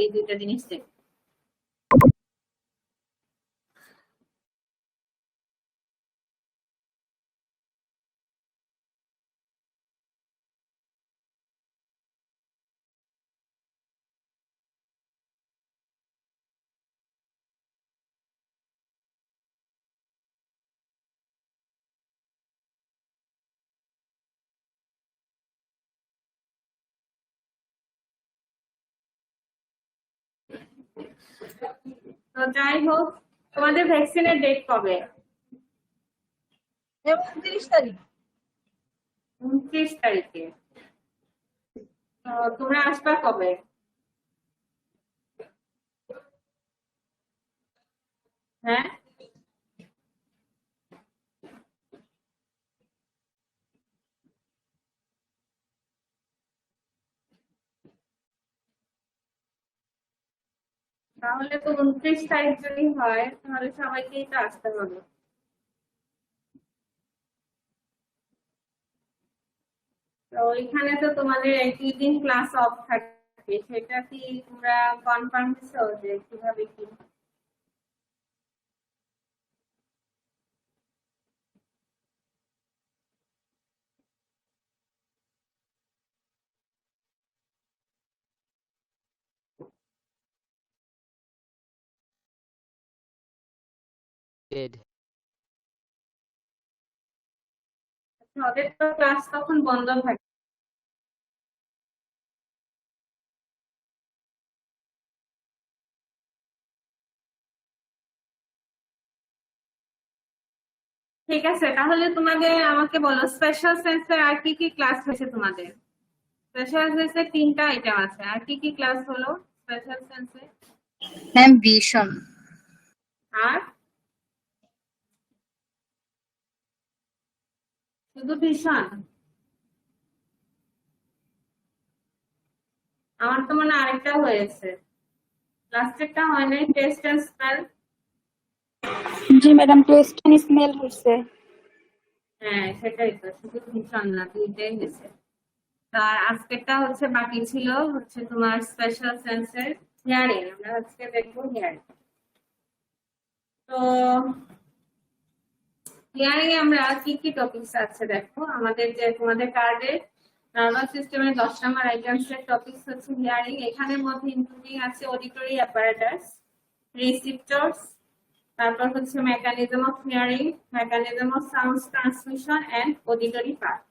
এই দুইটা জিনিস দেখবো। তো যাই হোক, তোমাদের ভ্যাকসিনের ডেট কবে? 29 তারিখ। 29 তারিখে। তো তোমরা আসবা কবে? হ্যাঁ, তাহলে তো 29 তারিখ যদি হয় তাহলে সবাইকেই তো আসতে হবে। তো এখানে তো তোমাদের একই দিন ক্লাস অফ থাকে, সেটা কি তোমরা কনফার্ম দিছো যে কিভাবে কি? ওদের তো ক্লাস তখন বন্ধ থাকে। ঠিক আছে, তাহলে তোমাদের আমাকে বলো স্পেশাল সায়েন্সের আর কি কি ক্লাস হয়েছে তোমাদের? স্পেশাল সায়েন্সের 3টা আইটেম আছে, আর কি কি ক্লাস হলো স্পেশাল সায়েন্সে? Ma'am vision. আর শুধু ভিশন? আমার তো মনে হয় আরেকটা হয়েছে, লাস্টেরটা হয় নাই, টেস্ট এন্ড স্মেল। জি ম্যাডাম, টেস্ট এন্ড স্মেল হইছে। হ্যাঁ সেটাই তো, শুধু ভিশন না, দুইটাই হয়েছে। আর আজকেরটা হচ্ছে বাকি ছিল হচ্ছে তোমার স্পেশাল সেন্সের হিয়ারিং, আমরা আজকে দেখবো হিয়ারিং। তো হিয়ারিং এ আমরা কি কি টপিকস আছে দেখো, আমাদের যে তোমাদের কার্ডে নার্ভাস সিস্টেমের 10 নম্বর আইটেমস এর টপিকস হচ্ছে হিয়ারিং। এখানের মধ্যে ইনক্লুডিং আছে অডিটরি অ্যাপারেটাস, রিসিপ্টরস, তারপর হচ্ছে mechanism of hearing, mechanism of sound transmission and auditory part.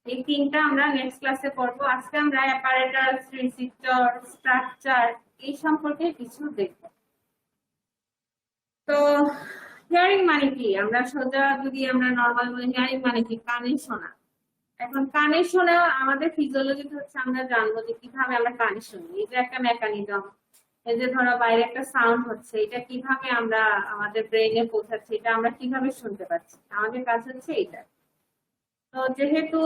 এই 3টা আমরা নেক্সট ক্লাসে পড়বো। আজকে আমরা অ্যাপারেটাস, রিসিপ্টর, স্ট্রাকচার এই সম্পর্কে কিছু দেখব। তো হিয়ারিং মানে কি, আমরা সোজা যদি আমরা নর্মাল বলি হিয়ারিং মানে কি, কানে শোনা। এখন কানে শোনা আমাদের ফিজিওলজিতে হচ্ছে আমরা জানবো যে কিভাবে আমরা কানে শুনি। এটা একটা মেকানিজম। এই যে ধরো বাইরে একটা সাউন্ড হচ্ছে, এটা কিভাবে আমরা আমাদের ব্রেনে পৌঁছাচ্ছে, এটা আমরা কিভাবে শুনতে পাচ্ছি, আমাদের কাজ হচ্ছে এটা। তো যেহেতু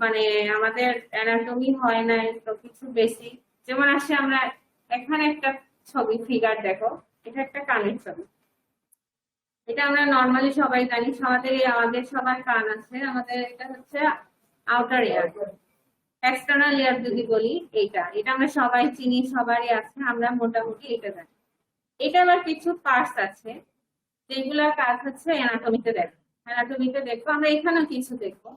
মানে আমাদের অ্যানাটমি হয় নাই, তো কিছু বেসিক যেমন আসে, আমরা এখানে একটা ছবি ফিগার দেখো, এটা একটা কানের ছবি। এটা আমরা নর্মালি সবাই জানি, আমাদের সবার কান আছে, আমাদের এটা হচ্ছে আউটার এয়ার। এক্সটার্নাল এয়ার যদি বলি, এটা আমরা সবাই চিনি, সবারই আছে, আমরা মোটামুটি এটা জানি। এটা আবার কিছু পার্টস আছে যেগুলোর কাজ হচ্ছে অ্যানাটমিতে দেখো। অ্যানাটমিতে দেখো, আমরা এখানেও কিছু দেখবো।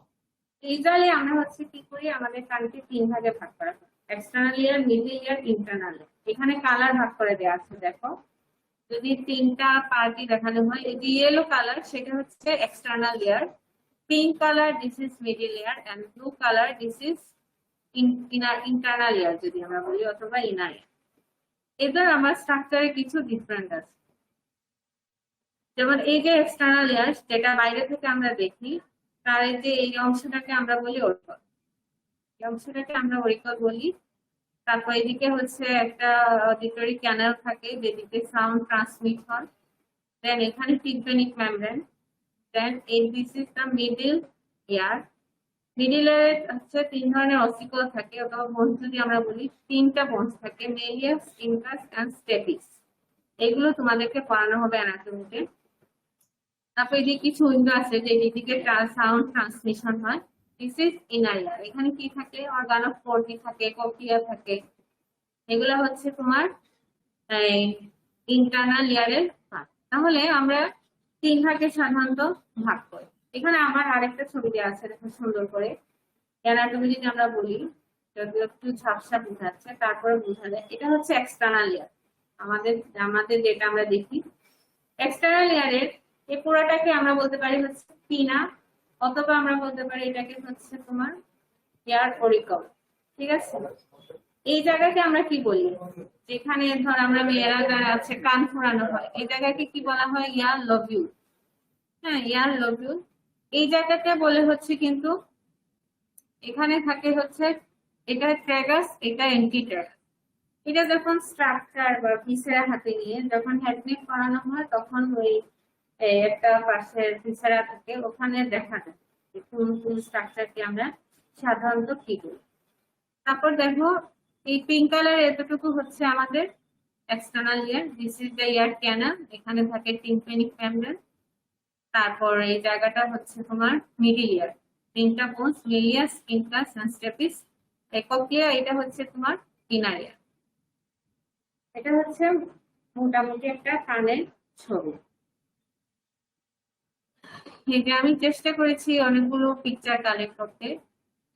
ইউজুয়ালি আমরা হচ্ছে কি করি, আমাদের কানকে 3 ভাগে ভাগ করা হয়, এক্সটার্নাল ইয়ার, মিডল ইয়ার, ইন্টারনাল। এখানে কালার ভাগ করে দেওয়া আছে দেখো, যদি 3টা পার্টি দেখানো হয়, এই যে ইয়েলো কালার সেটা হচ্ছে external ear, pink colour this is middle ear, and blue colour this is internal ear যদি আমরা বলি, অথবা ইনার ইয়ার। এদের আমার স্ট্রাকচারে কিছু ডিফারেন্ট আছে। যেমন এই যে এক্সটার্নাল ইয়ার, যেটা বাইরে থেকে আমরা দেখি, তার এই যে এই অংশটাকে আমরা বলি অরিকল, এই অংশটাকে আমরা অরিকল বলি। তারপর এদিকে হচ্ছে একটা অডিটরি ক্যানাল থাকে যেদিকে সাউন্ড ট্রান্সমিট হয়। দেন এখানে tympanic membrane. Then this is the middle ear. Middle ইয়ারে হচ্ছে 3 ধরনের অসিকল থাকে, অথবা বোনস যদি আমরা বলি 3টা বোনস থাকে, মেলিয়াস, ইনকাস এন্ড স্টেপিস। এগুলো তোমাদেরকে পড়ানো হবে অ্যানাটমিতে। তারপর এই যে কিছু উইন্ডো আছে যেদিকে সাউন্ড ট্রান্সমিশন হয়, দিস ইজ ইনার ইয়ার। এখানে কি থাকে, অর্গান অফ কোর্টি থাকে, কক্লিয়া থাকে। এগুলো হচ্ছে তোমার ইন্টারনাল ইয়ারের পার্ট। তাহলে আমরা 3 ভাগে সাধারণত ভাগ করি। এখানে আমার আরেকটা ছবি দেওয়া আছে, দেখো সুন্দর করে। অ্যানাটমি যদি আমরা বলি, যদিও একটু ঝাপসা বোঝাচ্ছে, তারপরে বোঝা যায় এটা হচ্ছে এক্সটার্নাল ইয়ার। আমাদের আমাদের যেটা আমরা দেখি এক্সটার্নাল ইয়ারের এই পুরাটাকে আমরা বলতে পারি হচ্ছে পিনা, অথবা আমরা বলতে পারি এটাকে হচ্ছে তোমার ইয়ার অরিকল। ঠিক আছে, এই জায়গাকে আমরা কি বলি, যেখানে ধর আমরা মেয়েরা যারা আছে কান ফোড়ানো হয়, এই জায়গাকে কি বলা হয়, ইয়ার লবিউল। হ্যাঁ, ইয়ার লবিউল। এই জায়গাটা বলে হচ্ছে কিন্তু এখানে থাকে হচ্ছে এটা ট্র্যাগাস, এটা এন্টিট্র্যাগাস। এটা যখন স্ট্রাকচার বা ভিসেরা হাতে নিয়ে যখন হেডনেক করানো হয়, তখন ওই একটা পাশের ভিসেরা থাকে, ওখানে দেখা যায় যে কোন কোন স্ট্রাকচারকে আমরা সাধারণত কি করি। তারপর দেখো এই পিঙ্ক কালার এতটুকু হচ্ছে আমাদের external year, this is the year canal. এখানে থাকে টিম্প্যানিক মেমব্রেন। তারপর এই জায়গাটা হচ্ছে তোমার মিডল ইয়ার, 3টা bones, malleus, incus and stapes. Cochlea, এটা হচ্ছে তোমার ইনার ইয়ার। এটা হচ্ছে মোটামুটি একটা কানের ছবি। এই যে আমি চেষ্টা করেছি অনেকগুলো পিকচার কালেক্ট করতে।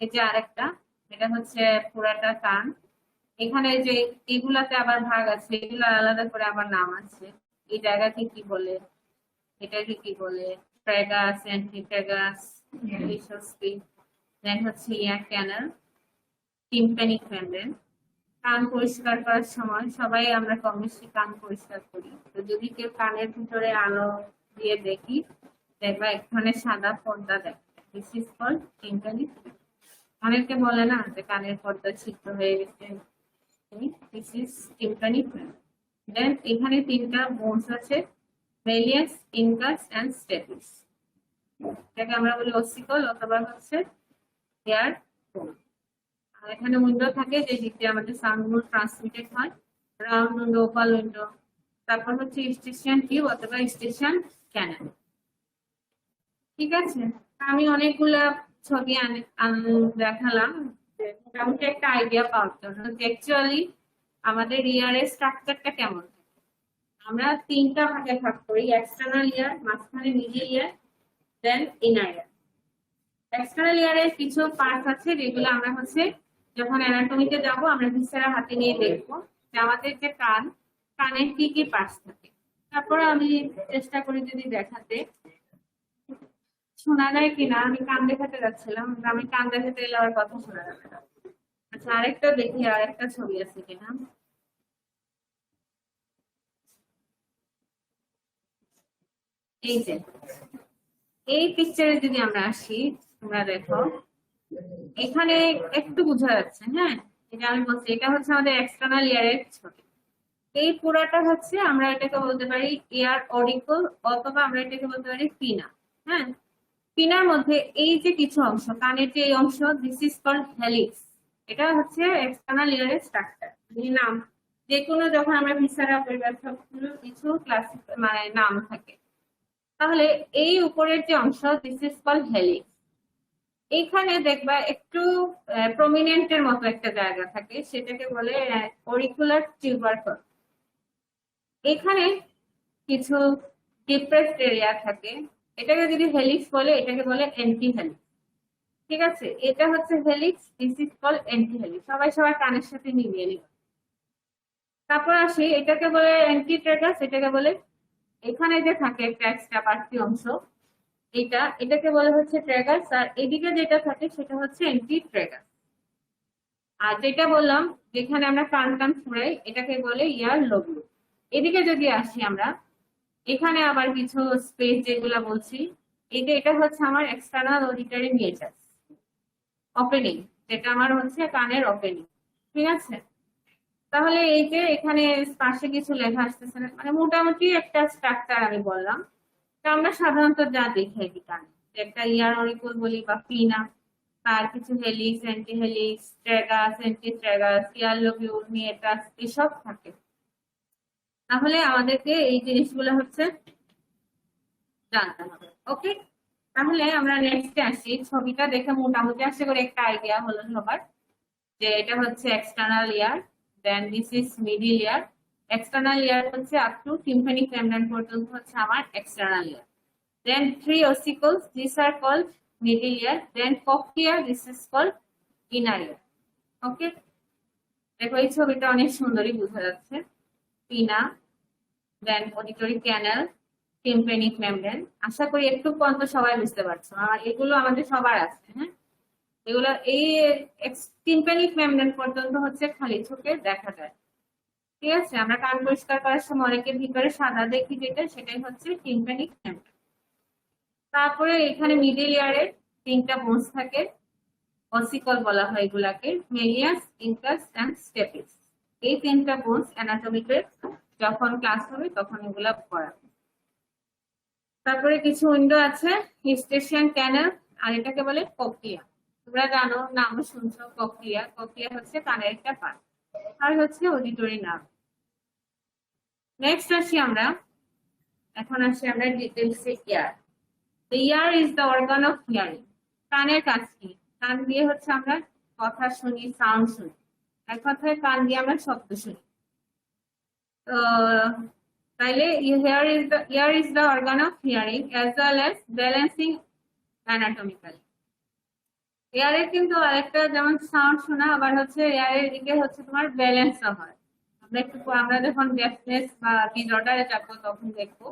এই যে আরেকটা, এটা হচ্ছে পুরাটা কান। এখানে যে এগুলাতে আবার ভাগ আছে, এগুলো আলাদা করে আবার নাম আছে। এই জায়গাকে কি বলে, এটাকে কি বলে, ট্র্যাগাস, অ্যান্টিট্র্যাগাস, দেন হচ্ছে ইয়ার ক্যানাল, টিম্প্যানিক মেমব্রেন। কান পরিষ্কার করার সময় সবাই আমরা কম বেশি কান পরিষ্কার করি। তো যদি কেউ কানের ভিতরে আলো দিয়ে দেখি, দেখবা এখানে সাদা পর্দা দেখে, দিস ইজ কল্ড টিম্প্যানিক। অনেকে বলে না যে কানের পর্দা ছিদ্র হয়ে গেছে, দিস ইজ টিম্প্যানিক। দেন এখানে 3টা বোনস আছে, মেলিয়াস, ইনকাস এন্ড স্টেপিস। এটাকে আমরা বলি ওসিকল অথবা হচ্ছে হেয়ার বোন। আর এখানে উইন্ডো থাকে, যে দিক দিয়ে আমাদের সাউন্ড গুলো ট্রান্সমিটেড হয়, রাউন্ড উইন্ডো, ওপাল উইন্ডো। তারপর হচ্ছে স্টেশন টিউব অথবা স্টেশন ক্যানাল। ঠিক আছে, আমি অনেকগুলা ছবি দেখালাম মোটামুটি একটা আইডিয়া পাওয়ার জন্য যে অ্যাকচুয়ালি আমাদের ইয়ারের স্ট্রাকচারটা কেমন। আমরা 3টা ভাগে ভাগ করি, এক্সটার্নাল ইয়ার, মাঝখানে মিডল ইয়ার, দেন ইনার ইয়ার। এক্সটার্নাল ইয়ারের কিছু পার্টস আছে যেগুলো আমরা হচ্ছে যখন অ্যানাটমিতে যাব আমরা ভিসেরা হাতে নিয়ে দেখবো যে আমাদের যে কান, কানের কি কি পার্টস থাকে। তারপরে আমি চেষ্টা করি যদি দেখাতে শোনা যায় কিনা। আমি কান দেখাতে যাচ্ছিলাম, আমি কান দেখাতে গেলে আমার কথা শোনা যাবে না। আচ্ছা, আরেকটা দেখি, আরেকটা ছবি আছে কিনা। এই যে এই পিকচারে যদি আমরা আসি, তোমরা দেখো এখানে একটু বোঝা যাচ্ছে। হ্যাঁ, এটা আমি বলছি, এটা হচ্ছে আমাদের এক্সটার্নাল ইয়ারের ছবি। এই পুরাটা হচ্ছে আমরা এটাকে বলতে পারি ইয়ার অরিকল, অথবা আমরা এটাকে বলতে পারি পিনা। হ্যাঁ, পিনার মধ্যে এই যে কিছু অংশ, কানের যে এই অংশ, দিস ইজ কল্ড হেলিক্স। এটা হচ্ছে এক্সটার্নাল ইয়ারের স্ট্রাকচার। নাম যে কোনো, যখন আমরা ভিসারা পরিবার সবগুলো কিছু ক্লাসিক মানে নাম থাকে। তাহলে এই উপরের যে অংশ, দিস ইজ কল্ড হেলিক্স। এইখানে দেখবা একটু প্রমিনেন্টের মতো একটা জায়গা থাকে, সেটাকে বলে অরিকুলার টিউবারকল। এখানে কিছু ডিপ্রেসড এরিয়া থাকে, এটাকে যদি হেলিক্স বলে, এটাকে বলে অ্যান্টি হেলিক্স। ঠিক আছে, এটা হচ্ছে helix, this is called anti helix. সবাই সবার কানের সাথে মিলিয়ে নিবে। তারপর আসি, এটাকে বলে অ্যান্টিট্র্যাগাস, এটাকে বলে এখানে যে থাকে একটা এক্সট্রা বাড়তি অংশ, এটাকে বলে হচ্ছে ট্র্যাগাস। আর এদিকে যেটা থাকে সেটা হচ্ছে অ্যান্টিট্র্যাগাস। আর যেটা বললাম যেখানে আমরা কান কান ফুরাই, এটাকে বলে ইয়ার লবিউল। এদিকে যদি আসি আমরা, এখানে আবার কিছু স্পেস যেগুলা বলছি, এটা হচ্ছে আমার এক্সটার্নাল অডিটরি মেজার্স, ওপেনিং, যেটা আমার হচ্ছে কানের ওপেনিং। ঠিক আছে, তাহলে এই যে এখানে পাশে কিছু লেখা আসতেছে না, মানে মোটামুটি একটা স্ট্রাকচার আমি বললাম। তো আমরা সাধারণত যা দেখি আর কি কানে, একটা ইয়ার অরিকল বলি বা পিনা, তার কিছু হেলিক্স, অ্যান্টি হেলিক্স, ট্র্যাগাস, অ্যান্টিট্র্যাগাস, ইয়ার লবিউল, মিয়েটাস, এসব থাকে। তাহলে আমাদেরকে এই জিনিসগুলো হচ্ছে জানতে হবে। ওকে, তাহলে আমরা নেক্সটে আসি। ছবিটা দেখে মোটামুটি আশা করি একটা আইডিয়া হলো সবার যে এটা হচ্ছে external ear, then this is middle ear. External ear হচ্ছে আপ টু টিম্পানিক মেমব্রেন পর্যন্ত হচ্ছে আমার external ear. Then 3 ossicles, these are called middle ear. Then cochlea, this is called inner ear. ওকে, দেখো এই ছবিটা অনেক সুন্দরই বোঝা যাচ্ছে। পিনা, দেন অডিটরি ক্যানাল, টিম্পানিক মেমব্রেন। আশা করি একটু পর্যন্ত সবাই বুঝতে পারছো, আর এগুলো আমাদের সবার আছে। হ্যাঁ, এগুলো এই টিম্পানিক মেমব্রেন পর্যন্ত হচ্ছে খালি চোখে দেখা যায়। ঠিক আছে, আমরা কান পরিষ্কার করার সময় অনেকের ভিতরে সাদা দেখি যেটা, সেটাই হচ্ছে টিম্পানিক মেমব্রেন। তারপরে এখানে মিডল ইয়ারে 3টা বোনস থাকে, অসিকল বলা হয় এগুলাকে, মেলিয়াস, ইনকাস এন্ড স্টেপিস। এই 3টা বোনস অ্যানাটমিতে যখন ক্লাস হবে তখন এগুলা পড়াবে। তারপরে কিছু উইন্ডো আছে, ইউস্টেশিয়ান ক্যানাল, আর এটাকে বলে কক্লিয়া। তোমরা জানো, নাম শুনছো কক্লিয়া। কক্লিয়া হচ্ছে কানের একটা পার্ট, আর হচ্ছে অডিটরি নার্ভ। নেক্সট আসি আমরা, এখন আসি আমরা ডিটেলসে ইয়ার। The ear is the organ of hearing. কানের কাজ কি? কান দিয়ে হচ্ছে আমরা কথা শুনি, সাউন্ড শুনি। এক কথায় কান দিয়ে আমরা শব্দ শুনি। তাইলে ear is the organ of hearing as well as balancing anatomically. এয়ারের কিন্তু আরেকটা, যেমন সাউন্ড শোনা, আবার হচ্ছে এয়ারের দিকে হচ্ছে তোমার ব্যালেন্স হয়। আমরা যখন ডেফনেস বা ডিসঅর্ডারে যাবো তখন দেখবো।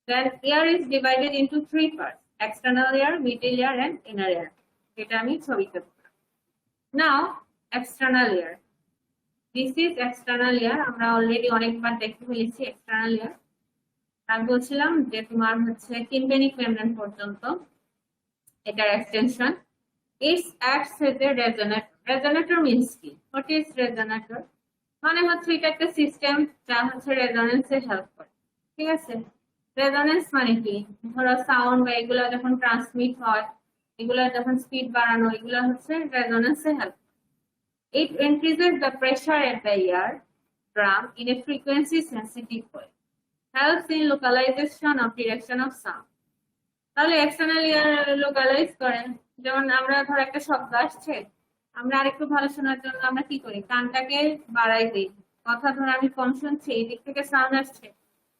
Then ear is divided into 3 parts: external ear, middle ear, and inner ear. এটা আমি ছবিতে বললাম। Now, external ear. This is external ear. আমরা অলরেডি অনেকবার দেখতে ফেলেছি external ear. আমি বলছিলাম যে তোমার হচ্ছে টিম্পানিক মেমব্রেন পর্যন্ত এটার extension. It acts as a resonator. Resonator means কি? What is resonator? মানে হচ্ছে এটা একটা সিস্টেম যা হচ্ছে রেজোনেন্সে হেল্প করে। ঠিক আছে, রেজোনেন্স মানে কি? ধরো সাউন্ড বা এগুলো যখন ট্রান্সমিট হয়, এগুলা যখন স্পিড বাড়ানো, এগুলো হচ্ছে রেজোনেন্সে help. It increases the pressure at the ear drum in a frequency sensitive way. Helps in localization of direction of sound. তাহলে এক্সটার্নাল ইয়ার লোকালাইজ করে। যেমন আমরা ধর একটা শব্দ আসছে, আমরা আরেকটু ভালো শোনার জন্য আমরা কি করি? কানটাকে বাড়াই দিই। কথা ধর আমি কম শুনছি, এই দিক থেকে সাউন্ড আসছে,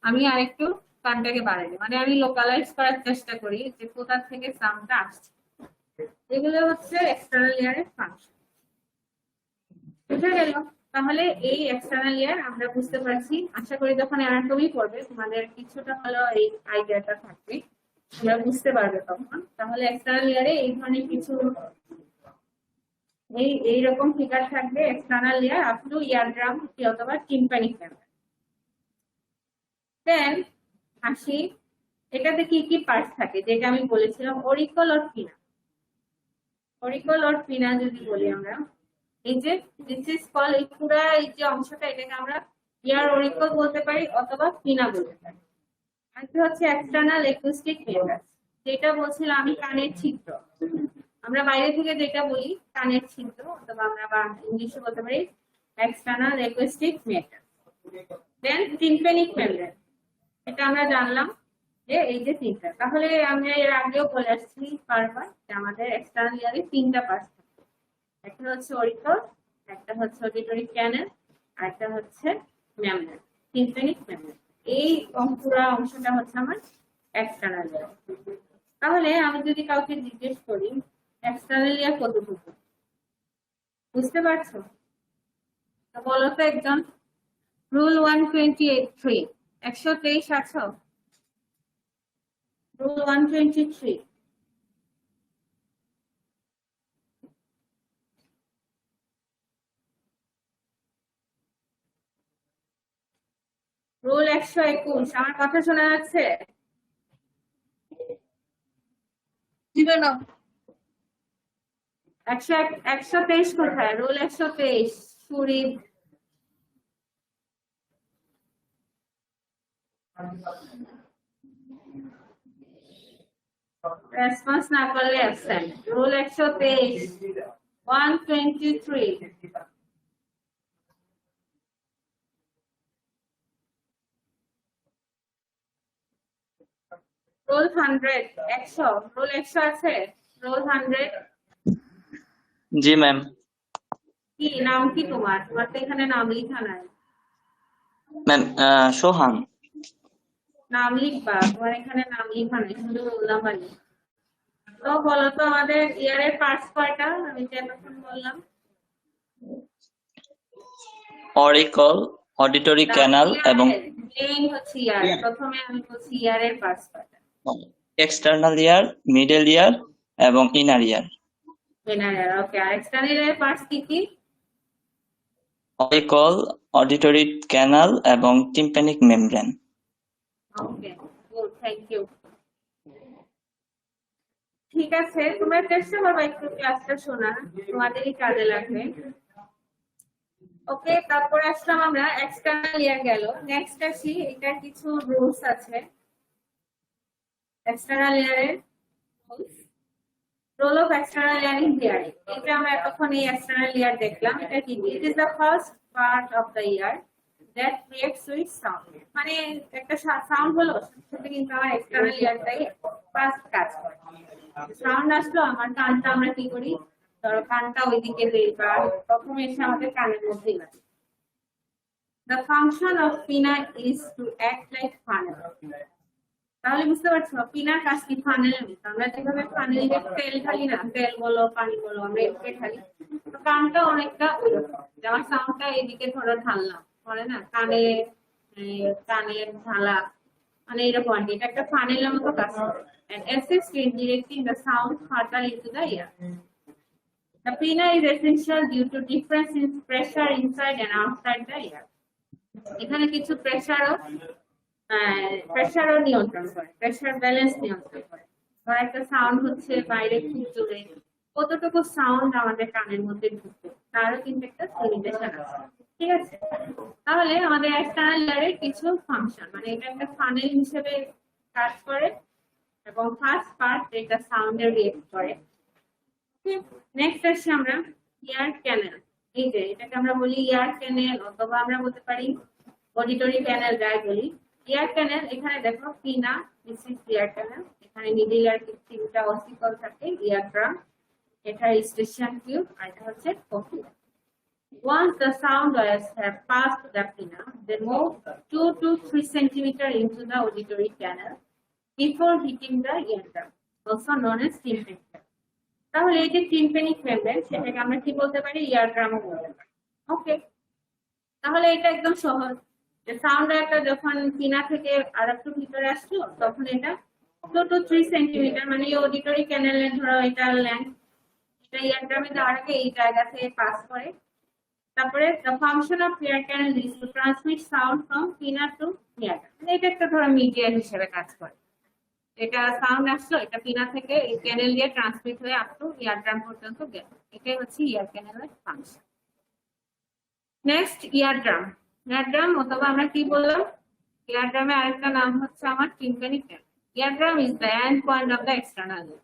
আমি আরেকটু কানটাকে বাড়াই দিই, মানে আমি লোকালাইজ করার চেষ্টা করি যে কোথা থেকে সাউন্ডটা আসছে। এগুলো হচ্ছে এক্সটার্নাল ইয়ারের ফাংশন। বুঝা গেল? তাহলে এই এক্সটার্নাল ইয়ার আমরা বুঝতে পারছি। আশা করি যখন অ্যানাটমি পড়বে তোমাদের কিছুটা হলো এই আইডিয়াটা থাকবে, তোমরা বুঝতে পারবে তখন। তাহলে এক্সটার্নাল ইয়ারে এই ধরনের কিছু এইরকম ফিগার থাকবে, external year up to eardrum অথবা টিম্পানিক মেমব্রেন। দেন আসি, এটাতে কি কি পার্টস থাকে যেটা আমি বলেছিলাম, অরিকল অর পিনা। অরিকল অর পিনা যদি বলি আমরা, এই যে দিস ইজ কল, এই পুরা এই যে অংশটা, এটাকে আমরা ইয়ার অরিকল বলতে পারি অথবা পিনা বলতে পারি। আর হচ্ছে এক্সটার্নাল অ্যাকুস্টিক মেম্বার, যেটা বলছিলাম আমি কানের ছিদ্র। আমরা বাইরে থেকে যেটা বলি কানের ছিদ্র, অথবা আমরা ইংলিশে বলতে পারি এক্সটার্নাল অ্যাকুস্টিক মেম্বার। দেন টিম্পানিক মেমব্রেন, এটা আমরা জানলাম যে এই যে 3টা। তাহলে আমরা এর আগেও বলে আসছি বারবার যে আমাদের এক্সটার্নাল ইয়ারে 3টা পার্ট থাকে। একটা হচ্ছে অরিকল, একটা হচ্ছে অডিটরি ক্যানাল, আর একটা হচ্ছে মেমব্রেন, টিম্পানিক মেমব্রেন। এই পুরো অংশটা হচ্ছে আমার এক্সটার্নাল ইয়ার। তাহলে আমি যদি কাউকে জিজ্ঞেস করি এক্সটার্নাল ইয়ার কতটুকু, বুঝতে পারছো? তো বলো তো একজন। রুল 123, 123 আছো? রুল 123। রুল 121, আমার কথা শোনা যাচ্ছে? 123 কোথায়? রুল 123 সুরি। রেসপন্স না করলে অ্যাবসেন্ট। রুল 123, 123। রোল 100, 100, রোল 100 আছে? রোল 100। জি ম্যাম। কি নাম কি তোমার? তোমার তো এখানে নাম লেখা নাই। ম্যাম সোহান। নাম লিখবা, তোমার এখানে নাম লেখা নাই, শুধু রোল নাম্বার লিখবা। তো বলো তো আমাদের ইয়ারের পার্টস কয়টা? আমি যে এতক্ষণ বললাম। অরিকল, অডিটরি ক্যানাল এবং মেইন হচ্ছে ইয়ার। প্রথমে আমি বলছি ইয়ারের পার্টস কয়টা। এক্সটার্নাল ইয়ার, মিডল ইয়ার এবং ইনার ইয়ার। Inner, okay. আর এক্সটার্নাল ইয়ারের পার্টস কি কি? অরিকল, অডিটরি ক্যানাল এবং tympanic membrane. Okay, good, thank you. ঠিক আছে, তোমরা চেষ্টা করবে একটু ক্লাসটা শোনা, তোমাদেরই কাজে লাগবে। ওকে, তারপরে আসলাম আমরা এক্সটার্নাল ইয়ার গেল। নেক্সট আসি, এটা কিছু রুলস আছে এক্সটার্নাল ইয়ারের। Role of external ear in hearing, এটা আমরা এতক্ষণ এই এক্সটার্নাল ইয়ার দেখলাম। এটা কি? It is the first part of the ear that creates with sound. মানে একটা সাউন্ড হলো, সেটা কিন্তু আমার এক্সটার্নাল ইয়ারটাই ফার্স্ট কাজ করে। সাউন্ড আসলো, আমার কানটা আমরা কি করি, ধরো কানটা ওইদিকে বা প্রথমে এসে আমাদের কানের মধ্যেই লাগে। The function of pinna is to act like funnel. তাহলে বুঝতে পারছো পিনার কাজ কি? ফানেলের মতো। আমরা যেভাবে ফানেলে তেল ঢালি না, তেল বলো পানি বলো, আমরা এদিকে ঢালি। তো কানটা অনেকটা ওইরকম, যেমন সাউন্ডটা এদিকে ধরো ঢাললাম, বলে না কানে, কানের ঢালা, মানে এরকম আর কি। এটা একটা ফানেলের মতো কাজ করে। And assist in directing the sound further into the ear. The pinna is essential due to difference in pressure inside and outside the ear. এখানে কিছু প্রেসারও নিয়ন্ত্রণ করে, প্রেসার ব্যালেন্স নিয়ন্ত্রণ করে। ধর একটা সাউন্ড হচ্ছে বাইরে খুব জোরে, কতটুকু সাউন্ড আমাদের কানের মধ্যে ঢুকবে তারও কিন্তু একটা লিমিটেশন আছে, ঠিক আছে? তাহলে আমাদের এক্সটার্নাল ইয়ারের কিছু ফাংশন, মানে এটা একটা ফানেল হিসেবে কাজ করে এবং ফার্স্ট পার্ট এটা সাউন্ডের রিয়েক্ট করে। নেক্সট আসছে আমরা ইয়ার ক্যানেল। এই যে এটাকে আমরা বলি ইয়ার ক্যানেল, অথবা আমরা বলতে পারি অডিটরি ক্যানেল, যাই বলি। ইয়ার ক্যানেল, এখানে দেখো পিনা, দিস ইজ ইয়ার ক্যানেল। এখানে মিডল ইয়ার তিনটা অসিকল থাকে, ইয়ার ড্রাম, এটা স্টেশন টিউব, আর এটা হচ্ছে cochlea. Once the sound wires have passed the pinna, they move 2 to 3 centimeter into the auditory canal before hitting the eardrum, also known as tympanic. তাহলে এই যে tympanic membrane, সেটাকে আমরা কি বলতে পারি? ইয়ারড্রামও বলতে পারি। ওকে, তাহলে এটা একদম সহজ যে সাউন্ড একটা যখন পিনা থেকে আর একটু ভিতরে আসলো, তখন এটা 2 to 3 সেন্টিমিটার, মানে অডিটরি ক্যানেলের ধরো এটা লেন্থ, এটা ইয়ারড্রামে যাওয়ার আগে এই জায়গা থেকে পাস করে। তারপরে the function of ear canal is to transmit sound from pinna to eardrum, এটা একটা ধরো মিডিয়া হিসেবে কাজ করে। এটা সাউন্ড আসলো, এটা পিনা থেকে এই ক্যানেল দিয়ে ট্রান্সমিট হয়ে আপ টু ইয়ারড্রাম পর্যন্ত গেল। এটাই হচ্ছে ইয়ার ক্যানেলের ফাংশন। Next eardrum. ইয়ারড্রাম অথবা আমরা কি বললাম, ইয়ারড্রামের আরেকটা নাম হচ্ছে আমার tympanic canal. Eardrum is the end point of the external ear.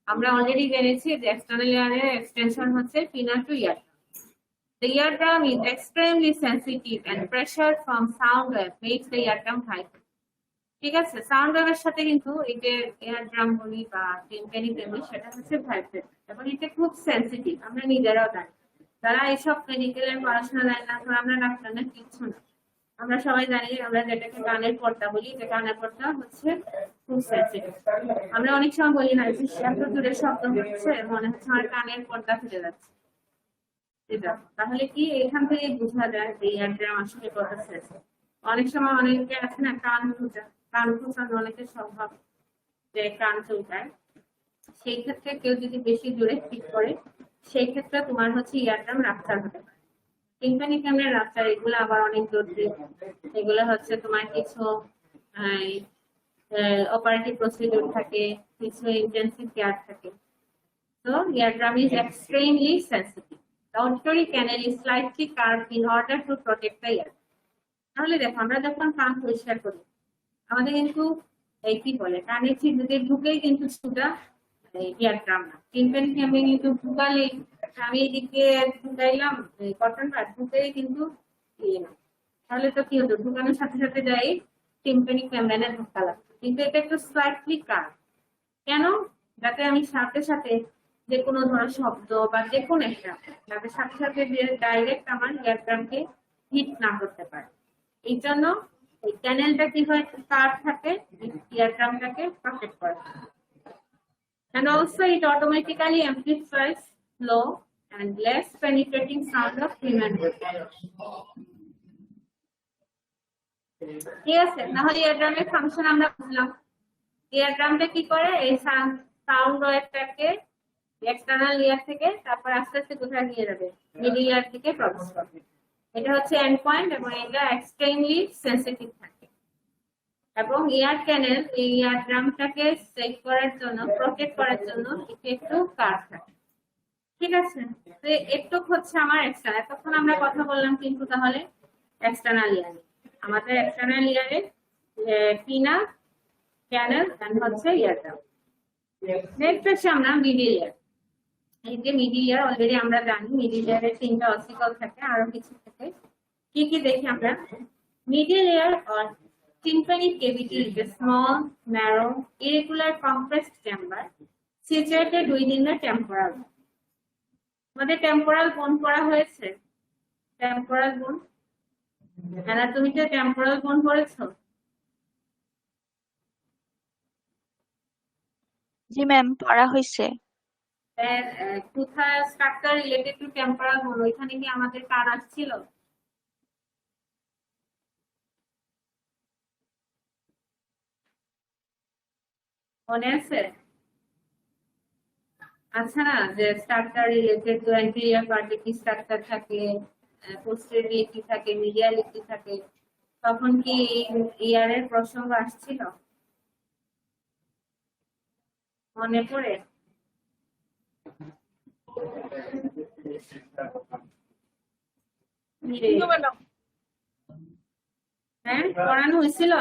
আমরা অলরেডি জেনেছি যে এক্সটার্নাল ইয়ারের এক্সটেনশন হচ্ছে pinna to eardrum. The eardrum is extremely sensitive and pressure from sound wave makes the eardrum vibrate. ঠিক আছে, sound ওয়েভের সাথে কিন্তু এই যে ইয়ারড্রাম বলি বা টিম্প্যানিক বলি, সেটা হচ্ছে ভাইব্রেট এবং এটা খুব সেনসিটিভ। আমরা নিজেরাও জানি, যারা এইসব মেডিকেলের পড়াশোনা জানি না, আমরা ডাক্তার না, কিচ্ছু না, আমরা সবাই জানি আমরা যেটাকে কানের পর্দা বলি, যে কানের পর্দা হচ্ছে খুব সেনসিটিভ। আমরা অনেক সময় বলি না যে এত দূরে শব্দ হচ্ছে, মনে হচ্ছে আমার কানের পর্দা ফেলে যাচ্ছে। তাহলে কি এখান থেকে বোঝা যায় যে ইয়ারড্রাম আসলে কত সেনসিটিভ। অনেক সময় অনেকে আছে না কান খোঁচানো অনেকের স্বভাব, যে কান চুলকায়, সেই ক্ষেত্রে কেউ যদি বেশি জোরে ঠিক করে, সেই ক্ষেত্রে তোমার হচ্ছে ইয়ারড্রাম রাপচার হতে পারে। টিম্প্যানিক ক্যানেলের রাপচার, এগুলো আবার অনেক জটিল। এগুলো হচ্ছে তোমার কিছু অপারেটিভ প্রসিডিউর থাকে, কিছু ইন্টেনসিভ কেয়ার থাকে। তো eardrum is extremely sensitive. The auditory canal is slightly curved in order to protect the ear. তাহলে দেখো আমরা যখন কান পরিষ্কার করি, আমাদের কিন্তু এই কি বলে কানের ছিদ্রে ঢুকেই কিন্তু সুটা ইয়ারড্রাম না, টিম্প্যানিক ক্যানেলে কিন্তু ঢুকালে, আমি এদিকে ঢুকাইলাম কটন বার, ঢুকেই কিন্তু না, তাহলে তো কি হতো, ঢুকানোর সাথে সাথে যাই টিম্প্যানিক মেমব্রেনে ঢোকা লাগতো। কিন্তু এটা একটু স্লাইটলি কার্ভ, কেন? যাতে আমি সাথে সাথে যে কোনো ধরো শব্দ বা যে কোনো একটা যাতে সাথে সাথে ডাইরেক্ট আমার ইয়ারড্রামকে হিট না করতে পারে। এই জন্য এই ক্যানেলটা কি হয়, কার্ভ থাকে, ইয়ারড্রামটাকে প্রটেক্ট করে। And also it automatically amplifies low and less penetrating sound of human voice. ঠিক আছে, তাহলে ইয়ারড্রামের ফাংশন আমরা বুঝলাম। ইয়ারড্রামটা কি করে, এই সাউন্ড ওয়েভটাকে এক্সটার্নাল ইয়ার থেকে তারপর আস্তে আস্তে কোথায় নিয়ে যাবে, মিডল ইয়ার থেকে প্রসেস করবে। এটা হচ্ছে এন্ড পয়েন্ট এবং এটা এক্সট্রিমলি সেনসিটিভ থাকে। এবং ইয়ার ক্যানেল এই ইয়ারড্রামটাকে সেভ করার জন্য, প্রটেক্ট করার জন্য একটু কার্ভ থাকে। ঠিক আছে, তো একটু হচ্ছে আমার এক্সটার্নাল। এতক্ষণ আমরা কথা বললাম কিন্তু তাহলে এক্সটার্নাল ইয়ারে, আমাদের এক্সটার্নাল ইয়ারে পিনা, ক্যানেল এন্ড হচ্ছে ইয়ারড্রাম। নেক্সট হচ্ছে আমরা মিডল ইয়ার। এই যে মিডল ইয়ার অলরেডি আমরা জানি, মিডল ইয়ারে 3টা অসিকল থাকে, আরো কিছু থাকে। কি কি দেখি আমরা? Middle year or tympanic cavity is a small, narrow, irregular compressed chamber situated within the temporal bone. আমাদের টেম্পোরাল বোন পড়া হয়েছে, টেম্পোরাল বোন অ্যানাটমিতে টেম্পোরাল বোন পড়েছো? জি ম্যাম, পড়া হয়েছে। কোথায় স্ট্রাকচার রিলেটেড টু টেম্পোরাল বোন, ওইখানে কি আমাদের কার আসছিল? মনে আছে? আচ্ছা না, যে স্ট্রাকচার রিলেটেড টু অ্যান্টেরিয়র পার্টে কি স্ট্রাকচার থাকে, পোস্টেরিয়রলি কি থাকে, মিডিয়ালি কি থাকে, তখন কি ইয়ারের প্রসঙ্গ আসছিল? মনে পড়ে? হ্যাঁ, পড়ানো হয়েছিল।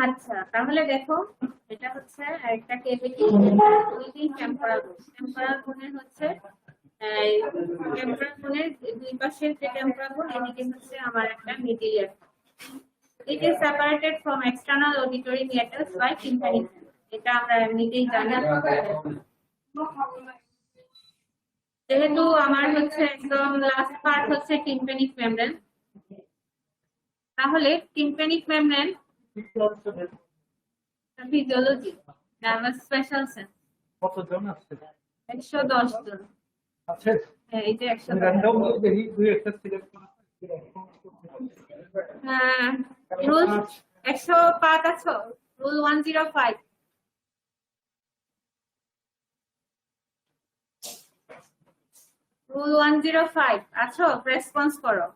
আচ্ছা, তাহলে দেখো এটা হচ্ছে একটা কেভিটি উইদিন টেম্পোরাল বোন। টেম্পোরাল বোনের হচ্ছে টেম্পোরাল বোনের দুই পাশের যে টেম্পোরাল বোন, এদিকে হচ্ছে আমার একটা middle year. It is separated from external auditory meatus by tympanic. এটা আমরা এমনিতেই জানি। যেহেতু আমার হচ্ছে একদম লাস্ট পার্ট হচ্ছে টিম্প্যানিক মেমব্রেন, তাহলে tympanic membrane physiology, nervous special sense কতজন আছে? 110 জন আছে। হ্যাঁ, এই যে 110। র্যান্ডম দেখি দুই একটা সিলেক্ট করা। হ্যাঁ, রুল 105 আছো? রুল 105। রুল 105 আছো? রেসপন্স করো।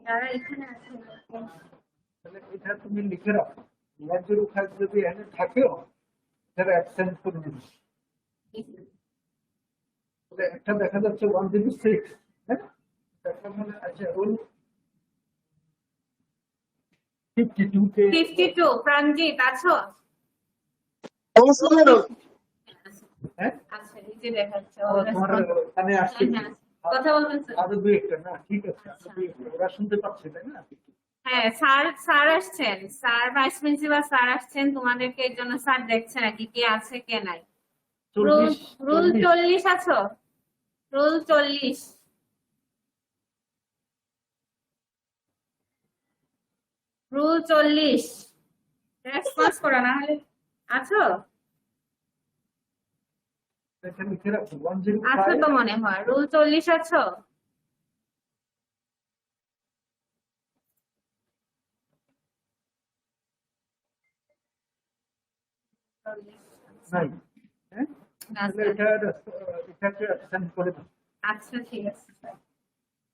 যারা এখানে আছে তাহলে এটা তুমি লিখে রাখো। 105 যদি এখানে থাকেও সেটা অ্যাবসেন্ট করে দিন। তাহলে একটা দেখা যাচ্ছে 106, হ্যাঁ? এটা মানে আছে রুল 52 কে 52 প্রাণজিৎ আছো? হ্যাঁ? আচ্ছা, এই যে দেখাচ্ছে তোমার কানে আসছে। কথা বলবেন স্যার? আরো দুই একটা না, ঠিক আছে, আরো দুই একটা। ওরা শুনতে পাচ্ছে তাই না? হ্যাঁ, স্যার আসছেন, স্যার ভাইস প্রিন্সিপাল স্যার আসছেন, তোমাদেরকে এর জন্য স্যার দেখছে নাকি কে আছে কে নাই। রুল 40 আছো? রুল 40। রুল 40 রেসপন্স করো, না হলে আছো? এটা লিখে রাখো 105। আছো তো মনে হয়। রুল 40 আছো? নাই, হ্যাঁ? আচ্ছা, এটাকে অ্যাবসেন্ট করে দাও। আচ্ছা, ঠিক আছে।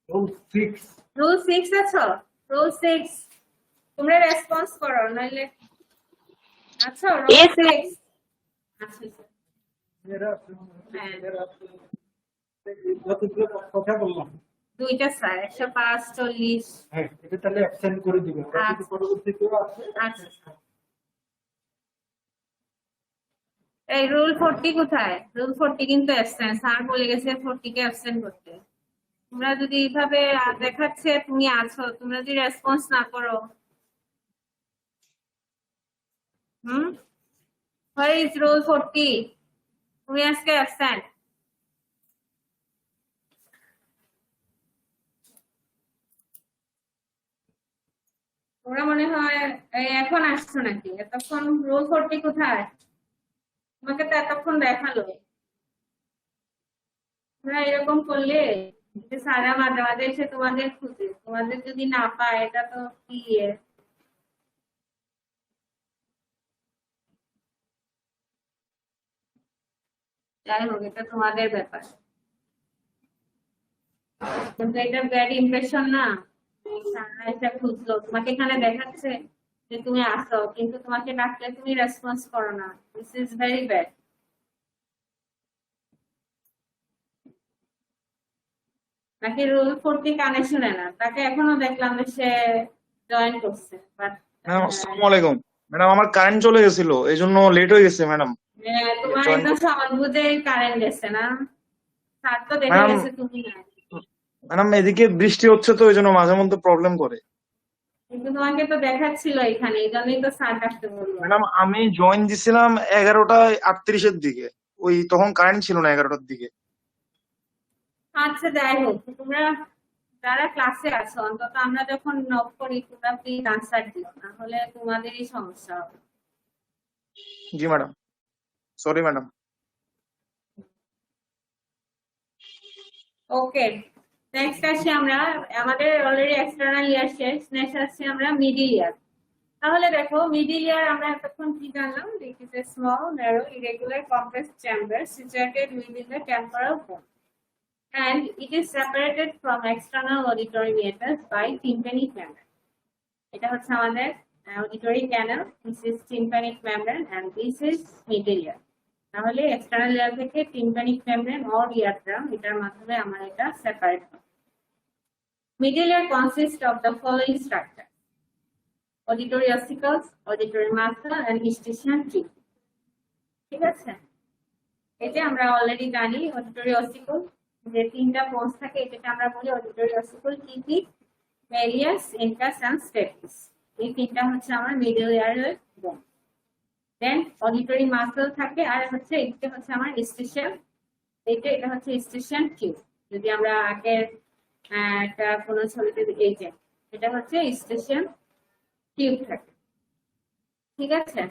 রুল 6। রুল 6 আছো? রুল 6 তোমরা রেসপন্স করো নইলে। আচ্ছা, রুল 6। আচ্ছা, যতগুলো কথা বললাম দুইটা স্যার 105 40। হ্যাঁ, এটা তাহলে অ্যাবসেন্ট করে দিবে। পরবর্তী কেউ আছে? আচ্ছা, এই রুল 40 কোথায়? রুল 40 কিন্তু অ্যাবসেন্ট, স্যার বলে গেছে 40 কে অ্যাবসেন্ট করতে। তোমরা যদি এইভাবে দেখাচ্ছে তুমি আছো, তোমরা যদি রেসপন্স না করো, হোয়ার ইজ রুল 40? তুমি আজকে অ্যাবসেন্ট। তোমরা মনে হয় এখন আসছো নাকি? এতক্ষণ রুল 40 কোথায়? তোমাকে তো এতক্ষণ দেখালো। তোমরা এরকম করলে যে সারা মাঝে মাঝে এসে তোমাদের খুঁজে, তোমাদের যদি না পায় এটা তো কি যাই হোক, এটা তোমাদের ব্যাপার, কিন্তু এটা ব্যাড ইমপ্রেশন না? সারা এসে খুঁজলো, তোমাকে এখানে দেখাচ্ছে যে তুমি আসো, কিন্তু তোমাকে ডাকলে তুমি রেসপন্স করো না। This is very bad. নাকি রুল 40 কানে শুনে না? তাকে এখনো দেখলাম যে সে জয়েন করছে, বাট ম্যাডাম আসসালামু আলাইকুম। ম্যাডাম আমার কারেন্ট চলে গেছিল, এই জন্য লেট হয়ে গেছে ম্যাডাম। তোমার জয়েন একদম সহজ বুঝে কারেন্ট গেছে না? স্যার তো দেখে ম্যাডাম গেছে তুমি না, ম্যাডাম এদিকে বৃষ্টি হচ্ছে তো এই জন্য মাঝে মধ্যে প্রবলেম করে। কিন্তু তোমাকে তো দেখাচ্ছিল এখানে, এই জন্যই তো স্যার ডাকতে বললো। ম্যাডাম আমি জয়েন দিছিলাম 11টা 38-এর দিকে, ওই তখন কারেন্ট ছিল না 11টার দিকে। আচ্ছা যাই হোক, তোমরা যারা ক্লাসে আছো অন্তত আমরা যখন নক করি তোমরা প্লিজ আনসার দিও, না হলে তোমাদেরই সমস্যা হবে। জি ম্যাডাম, সরি ম্যাডাম। ওকে, নেক্সট আসছি আমরা, আমাদের অলরেডি এক্সটার্নাল ইয়ার শেষ, নেক্সট আসছি আমরা মিডিল ইয়ার। তাহলে দেখো মিডিল ইয়ার আমরা এতক্ষণ কি জানলাম? This is a small narrow irregular complex chamber situated within the temporal বোন, and it is separated from external auditory meatus by tympanic membrane. এটা হচ্ছে আমাদের auditory canal, this is tympanic membrane and this is middle ear. তাহলে external ear থেকে tympanic membrane or eardrum এটার মাধ্যমে আমরা এটা সেপারেট করি। Middle ear consists of the following structure: auditory ossicles, auditory muscle and eustachian tube. ঠিক আছে, এই যে আমরা অলরেডি জানি auditory ossicle যে তিনটা বোনস থাকে, এটাকে আমরা বলি অডিটরি অসিকল। কি কি? মেলিয়াস, ইনকাস এন্ড স্টেপিস, এই তিনটা হচ্ছে আমার মিডল ইয়ারের বোন। দেন অডিটরি মাসল থাকে, আর হচ্ছে এটা হচ্ছে আমার স্টেশন, এটা হচ্ছে স্টেশন টিউব। যদি আমরা আগের একটা কোনো ছবিতে এই যে এটা হচ্ছে স্টেশন টিউব থাকে। ঠিক আছে,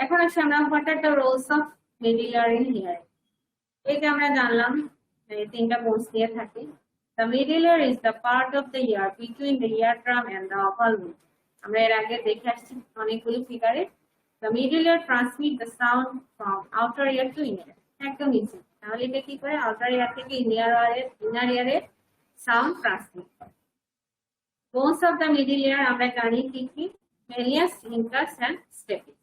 এখন আসলে আমরা what are the roles of middle ear in hearing. এই যে আমরা জানলাম তিনটা বোনস দিয়ে থাকে। The middle ear is the part of the ear between the eardrum and the oval wound. আমরা এর আগে দেখে আসছি অনেকগুলো ফিগারে। The middle ear transmit the sound from outer ear to inner ear. একদম ইজি। তাহলে এটা কি করে? আউটার ইয়ার থেকে ইনার ইয়ারে সাউন্ড ট্রান্সমিট করে। Bones of the middle ear আমরা জানি কি কি? Malleus, incus and stapes.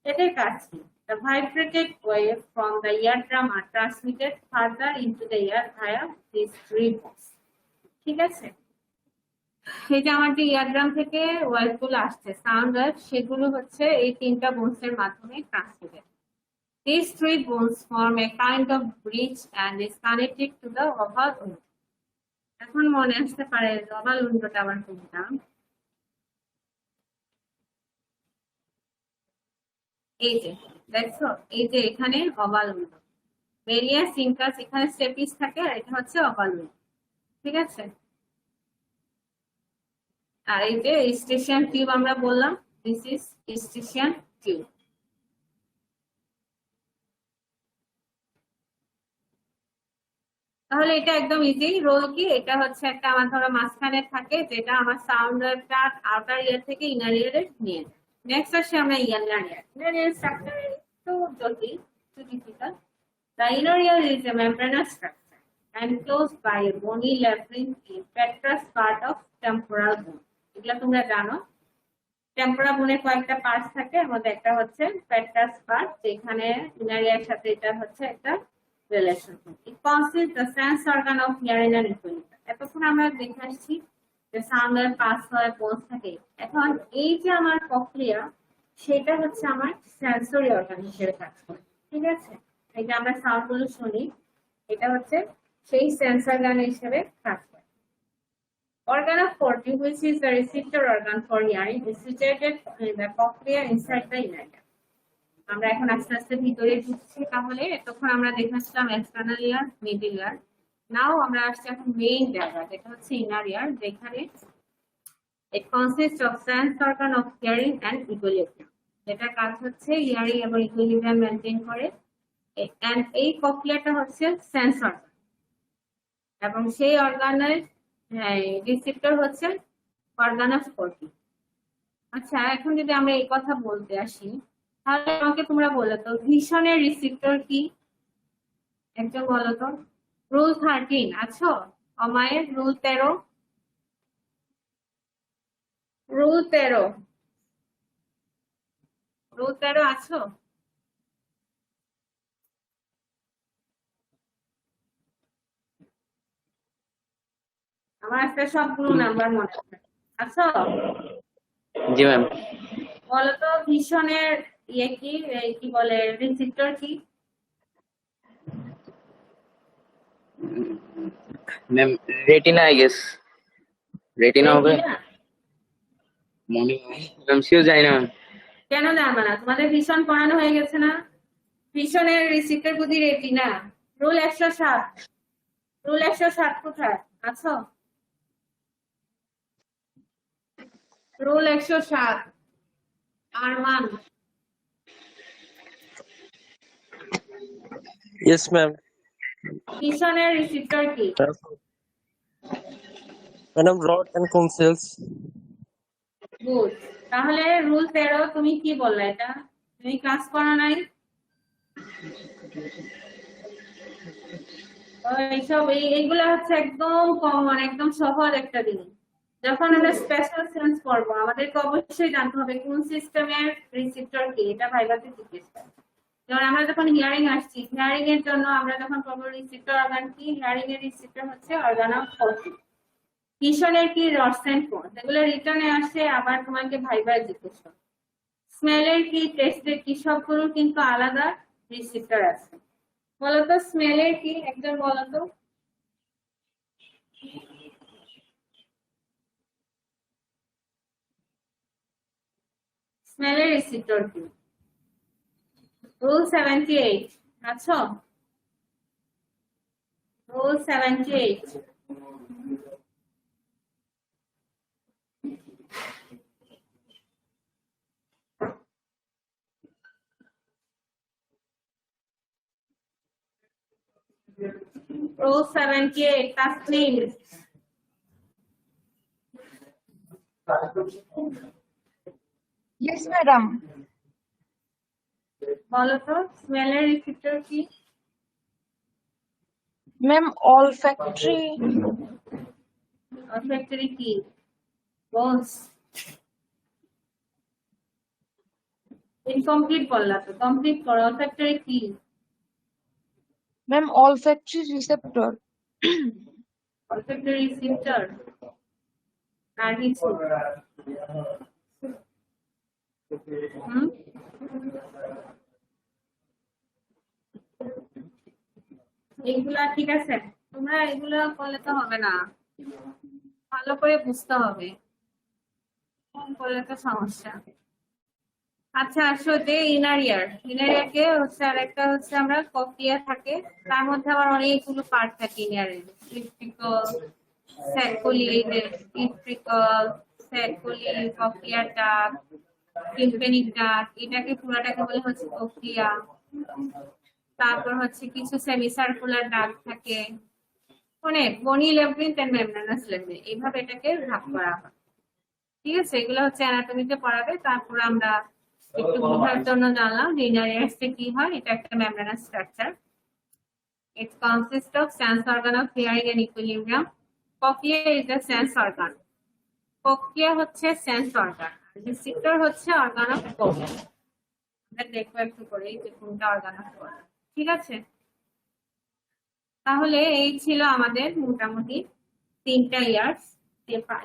এদের কাজ কি? The vibrated wave from the eardrum are transmitted further into the ear via these three bones. ঠিক আছে, এই যে আমার যে ইয়ারড্রাম থেকে ওয়েভ গুলো আসছে, সাউন্ড ওয়েভ, সেগুলো হচ্ছে এই তিনটা বোনসের মাধ্যমে transmitted. These three bones form a kind of bridge and is connected to the oval wound. এখন মনে আসতে পারে ওভাল উইন্ডোটা আবার কোনটা? এই যে দেখছো, এই যে এখানে ওভাল উইন্ডো, মেলিয়াস, ইনকাস, এখানে স্টেপিস থাকে, আর এটা হচ্ছে ওভাল উইন্ডো। ঠিক আছে, আর এই যে স্টেশন টিউব আমরা বললাম, দিস ইজ স্টেশন টিউব। তাহলে এটা একদম ইজি। রোল কি? এটা হচ্ছে একটা আমার ধরো মাঝখানে থাকে, যেটা আমার সাউন্ড ওয়েভটা আউটার ইয়ার থেকে ইনার ইয়ারে নিয়ে যায়। নেক্সট আসে আমরা ইনার ইয়ার। ইনার ইয়ার স্ট্রাকচার একটু জটিল, একটু difficult. The inner ear is a membranous structure enclosed by a bony labyrinth in petrous part of temporal bone. এগুলা তোমরা জানো, টেম্পোরাল বোনের কয়েকটা পার্টস থাকে, এর মধ্যে একটা হচ্ছে পেট্রাস পার্ট, যেখানে ইনার ইয়ার সাথে এটা হচ্ছে একটা relation. It consists the sense organ of hearing and intelligence. এতক্ষণ আমরা দেখে আসছি যে সাউন্ড এর পাস হয়, বোনস থাকে। এখন এই যে আমার ককলিয়া, সেটা হচ্ছে আমার সেন্সরি অর্গান হিসেবে কাজ করে। ঠিক আছে, এই যে আমরা সাউন্ড গুলো শুনি, এটা হচ্ছে সেই সেন্সর অর্গান হিসেবে কাজ করে। Organ of Corti, which is the receptor organ for hearing, is situated in the cochlea inside the inner ear. আমরা এখন আস্তে আস্তে ভিতরে ঢুকছি। তাহলে তখন আমরা দেখাচ্ছিলাম এক্সটার্নাল ইয়ার, মিডল ইয়ার। নাও আমরা আসছি এখন মেইন জায়গা, যেটা হচ্ছে ইনার ইয়ার, যেখানে it consists of sense organ of hearing and equilibrium, যেটা কাজ হচ্ছে হিয়ারিং এবং ইকুইলিব্রিয়াম মেইনটেইন করে। এন্ড এই কক্লিয়াটা হচ্ছে সেন্স অর্গান, এবং সেই অর্গানের রিসেপ্টর হচ্ছে অর্গান অফ কর্টি। আচ্ছা, এখন যদি আমরা এই কথা বলতে আসি, তাহলে আমাকে তোমরা বলো তো ভিশনের রিসেপ্টর কি? একজন বলো তো। রুল 13 আছো? অমায়ের রুল 13, রুল 13, রুল 13 আছো? আমার একটা সবগুলো নাম্বার মনে আছে। আছো? জি ম্যাম। বলো তো ভিশনের ইয়ে কি, কি বলে, রিসেপ্টর কি? Ma'am retina I guess, retina হবে। রেটিনা? মনে ম্যাম শিওর জানি না ম্যাম। কেন জানবে না? তোমাদের ভিশন পড়ানো হয়ে গেছে না? ভিশনের রিসেপ্টর বুঝি রেটিনা। রুল 107, রুল 107 কোথায় আছো? রুল 107 আরমান। Yes, ma'am. ভিশনের রিসেপ্টর কি? Madam, rod and cone cells. Good. তাহলে রুল 13 তুমি কি বললে? এটা তুমি ক্লাস করো নাই? এইসব এইগুলা হচ্ছে একদম কমন, একদম সহজ একটা জিনিস। যখন আমরা স্পেশাল সেন্স পড়বো, আমাদেরকে অবশ্যই জানতে হবে কোন সিস্টেমের রিসেপ্টর কি, এটা ভাইভাতে জিজ্ঞেস করে। যেমন আমরা যখন হিয়ারিং আসছি, হিয়ারিং এর জন্য আমরা যখন পড়বো রিসেপ্টর অর্গান কি, হিয়ারিং এর রিসেপ্টর হচ্ছে অর্গান অফ কর্টি। ভিশনের কি, রডস এন্ড কোনস, এগুলো রিটার্নে আসে, আবার তোমাকে ভাইভায় জিজ্ঞেস করে। স্মেলের কি, টেস্টের কি, সবগুলোর কিন্তু আলাদা রিসেপ্টর আছে। বলতো স্মেলের কি, একজন বলতো। স্মেলের রিসেপ্টর কি? রুল 78 আছো? Rule 78। Rule 78, Tasneem. Yes, madam. বলো তো স্মেলের রিসেপ্টর কি? Ma'am, olfactory. olfactory কি? বস ইনকমপ্লিট বললা তো, কমপ্লিট করো। olfactory কি? Ma'am, olfactory receptor. olfactory receptor আর কিছু? হুম, এগুলা ঠিক আছে, তোমরা এগুলা করলে তো হবে না, ভালো করে বুঝতে হবে, করলে তো সমস্যা। আচ্ছা, আসো যে ইনার ইয়ার, ইনার ইয়ারকে হচ্ছে আর একটা হচ্ছে আমরা কক্লিয়া থাকে, তার মধ্যে আবার অনেকগুলো পার্ট থাকে ইনারের। ইলেকট্রিক্যাল, ইলেকট্রিক্যাল, কক্লিয়ার ডাক, টিম্পানিক ডাক, এটাকে পুরাটাকে বলে হচ্ছে কক্লিয়া। তারপর হচ্ছে কিছু সেমি সার্কুলার ডাক থাকে, অনেক বনি লেভরিন্থ এন্ড মেমব্রেনাস লেভরিন্থ, এইভাবে এটাকে ভাগ করা হয়। ঠিক আছে, এগুলো হচ্ছে অ্যানাটমিতে পড়াবে। তারপর আমরা একটু বোঝার জন্য জানলাম যে ইনার ইয়ার্সে কি হয়। এটা একটা membranous structure. It consist of sense organ of hearing and equilibrium. Cochlea is the sense organ. Cochlea হচ্ছে সেন্স অর্গান, রিসেপ্টর হচ্ছে অর্গান অফ কর্টি। আমরা দেখবো একটু করে যে কোনটা অর্গান অফ কর্টি। ঠিক আছে, তাহলে এই ছিল আমাদের মোটামুটি 3টা ইয়ার্স।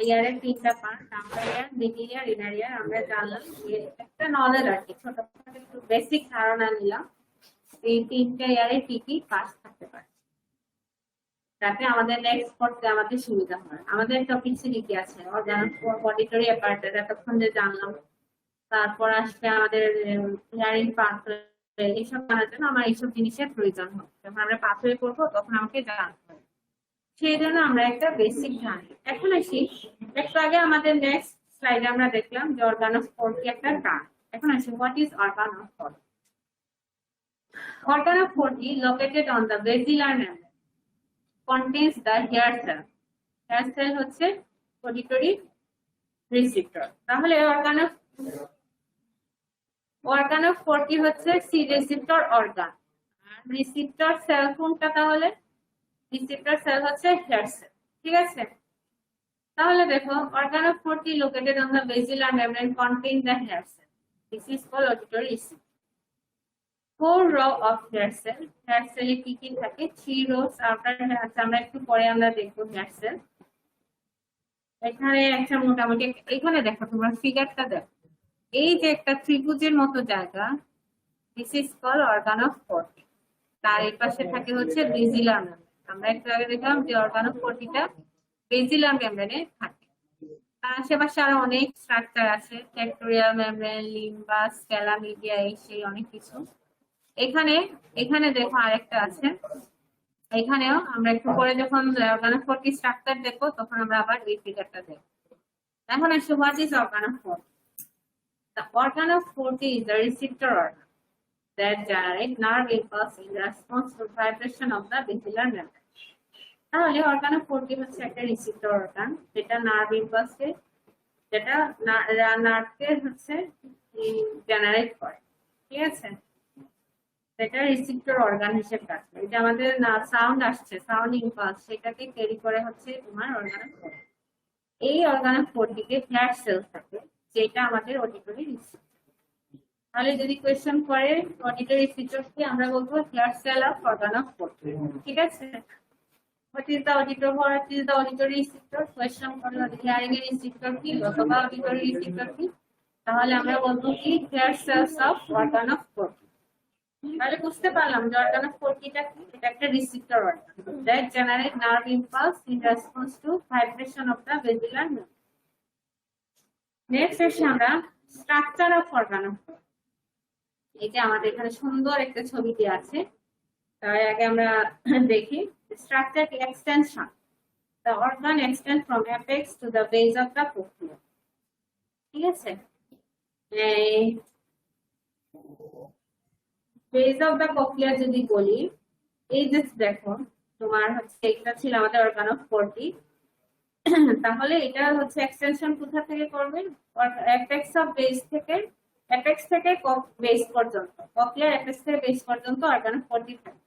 ইয়ারের তিনটা পার্ট, আউটার ইয়ার, মিডল ইয়ার, ইনার ইয়ার। আমরা জানলাম যে একটা নলেজ আর কি, ছোটখাটো একটু বেসিক ধারণা নিলাম এই তিনটা ইয়ারে কি কি পার্ট থাকতে পারে, যাতে আমাদের নেক্সট পড়তে আমাদের সুবিধা হয়। আমাদের টপিকসে কি আছে, অডিটরি অ্যাপারেটাস এতক্ষণ যে জানলাম, তারপর আসবে আমাদের হিয়ারিং পাথওয়ে, এইসব জানার জন্য আমার এইসব জিনিসের প্রয়োজন হয়। যখন আমরা পাথওয়ে করবো তখন আমাকে জানতে হবে, সেই জন্য আমরা একটা বেসিক জানি। এখন আসি, একটু আগে আমাদের নেক্সট স্লাইডে আমরা দেখলাম যে অর্গান অফ ফোর্থ কি একটা টার্ম। এখন আসি, what is organ of fourth? Organ of Corti located on the basilar membrane contains the hair cell. Hair cell হচ্ছে auditory receptor। তাহলে organ of Corti হচ্ছে C receptor organ, আর receptor cell কোনটা? তাহলে receptor cell হচ্ছে hair cell। ঠিক আছে, তাহলে দেখো organ of Corti located on the basilar membrane contains the hair cell. This is called auditory receptor। 4 row of hair cell। hair cell এ কি কি থাকে? 3 rows outer hair cell। আমরা একটু পরে আমরা দেখবো hair cell। এখানে একটা মোটামুটি, এখানে দেখো তোমরা ফিগারটা দেখো, এই যে একটা ত্রিভুজের মতো জায়গা, this is call organ of Corti। তার এই পাশে থাকে হচ্ছে বেসিলার মেমব্রেন। আমরা একটু আগে দেখলাম যে অর্গান অফ Cortiটা বেসিলার মেমব্রেনে থাকে। তার আশেপাশে আরো অনেক স্ট্রাকচার আছে, টেক্টোরিয়াল মেমব্রেন, লিম্বাস, ক্যালামিডিয়া, এই সেই অনেক কিছু। এখানে দেখো আরেকটা আছে, এখানেও আমরা একটু পরে যখন অর্গান অফ Corti স্ট্রাকচার দেখবো তখন আমরা আবার এই ফিগারটা দেখবো। এখন আসলে what is organ of Corti? The organ of Corti is the receptor organ that generate nerve impulse in response to vibration of the basilar membrane। তাহলে অর্গান অফ Corti হচ্ছে একটা রিসিপ্টর অর্গান, যেটা নার্ভ ইম্পালসকে, যেটা নার্ভকে হচ্ছে generate করে। ঠিক আছে, সেটা রিসিপ্টর অর্গান হিসেবে কাজ করে। এটা আমাদের সাউন্ড আসছে, সাউন্ড ইম্পালস, সেটাকে ক্যারি করে হচ্ছে তোমার অর্গান অফ Corti। এই অর্গান অফ Cortiতে হেয়ার সেল থাকে, যেটা আমাদের অডিটরি রিসিপ্টর। তাহলে যদি কোয়েশ্চেন করে অডিটরি রিসিপ্টর কি, আমরা বলবো hair cell of organ of Corti। ঠিক আছে, what is the auditor, what is the auditory receptor? Question করলে হিয়ারিং এর রিসিপ্টর কি অথবা অডিটরি রিসিপ্টর কি, তাহলে আমরা বলবো কি hair cells of organ of Corti। তাহলে বুঝতে পারলাম যে অর্গান অফ Cortiটা কি, এটা একটা receptor organ that generate nerve impulse in response to vibration of the basilar nerve। Next আসি আমরা structure of organ of Corti। এই যে আমাদের এখানে সুন্দর একটা ছবি দেওয়া আছে, তার আগে আমরা দেখি স্ট্রাকচার কি। Extension, the organ extends from apex to the base of the cochlea। ঠিক আছে, বেস অফ দা ককলিয়া যদি বলি, এই যে দেখো তোমার হচ্ছে এটা ছিল আমাদের অর্গান অফ Corti। তাহলে এটা হচ্ছে এক্সটেনশন কোথা থেকে করবে? অ্যাপেক্স অফ বেস থেকে, অ্যাপেক্স থেকে বেস পর্যন্ত, ককলিয়ার অ্যাপেক্স থেকে বেস পর্যন্ত অর্গান অফ Corti থাকে।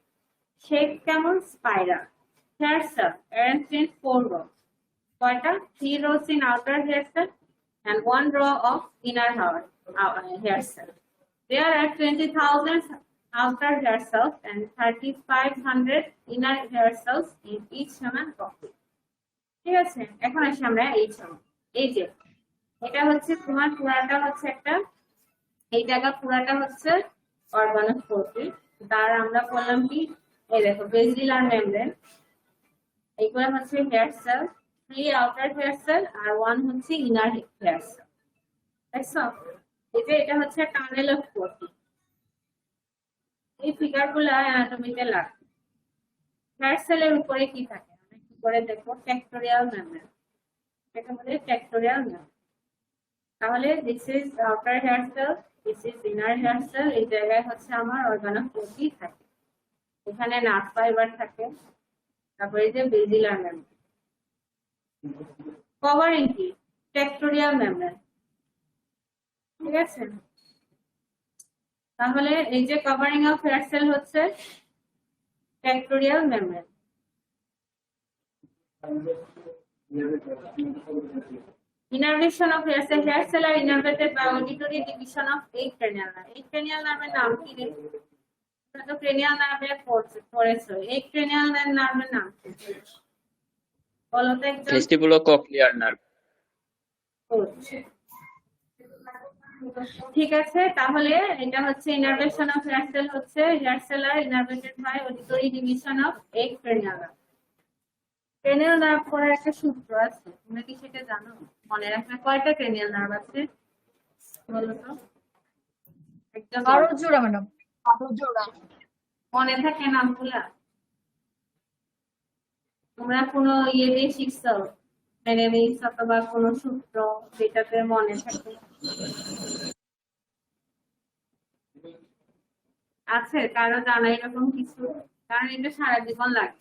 শেপ কেমন? Spiral. Hair cell arranged in 4 rows। কয়টা? 3 rows in outer hair cell and 1 row of inner hair cell। There are 20,000 outer hair cells and 3,500 inner hair cells in each human cochlea। ঠিক আছে, এখন আসি আমরা এই ছবি। এই যে এটা হচ্ছে তোমার পুরাটা হচ্ছে একটা, এই জায়গা পুরাটা হচ্ছে অর্গান অফ Corti। তার আমরা বললাম কি, এই দেখো বেসিলার মেমব্রেন, এইগুলো হচ্ছে hair cell, 3 outer hair cell আর 1 হচ্ছে ইনার হেয়ার সেল। দেখছো, এই যে এটা হচ্ছে টানেল অফ Corti। এই ফিগার গুলো অ্যানাটমিতে লাগবে। হেয়ার সেলের উপরে কি থাকে আমরা একটু করে দেখবো, টেক্টোরিয়াল মেমব্রেন, এটা বলে টেক্টোরিয়াল মেমব্রেন। তাহলে this is outer hair cell, this is inner hair cell. এই জায়গায় হচ্ছে আমার অর্গান অফ Corti থাকে, এখানে নার্ভ ফাইবার থাকে, তারপরে এই যে বেসিলার মেমব্রেন। কভারিং কি? Tectorial membrane. ঠিক আছে, তাহলে এই যে কভারিং অফ হেয়ার সেল হচ্ছে tectorial membrane. Innervation of hair cell, hair cell are innervated by auditory division of 8 cranial nerve. 8 cranial নার্ভের নাম কি রে? তোমরা তো ক্রেনিয়াল নার্ভে পড়েছো, 8 ক্রেনিয়াল নার্ভের নাম কি? বলো তো একজন। vestibulocochlear nerve. Good. ঠিক আছে, তাহলে এটা হচ্ছে ইনারভেশন অফ হেয়ার সেল হচ্ছে hair cell are innervated by auditory division of এক ক্রেনিয়াল নার্ভ। ক্রেনিয়াল নার্ভ করার একটা সূত্র আছে, তোমরা কি সেটা জানো? মনে রাখবে কয়টা ক্রেনিয়াল নার্ভ আছে বলো তো, একদম আরো জোড়া ম্যাডাম, আরো জোড়া। মনে থাকে নামগুলা? তোমরা কোনো ইয়ে দিয়ে শিখছো ম্যাথমেটিক্স অথবা কোনো সূত্র যেটাতে মনে থাকে? আছে কারো জানা এরকম কিছু? কারণ এটা সারা জীবন লাগে।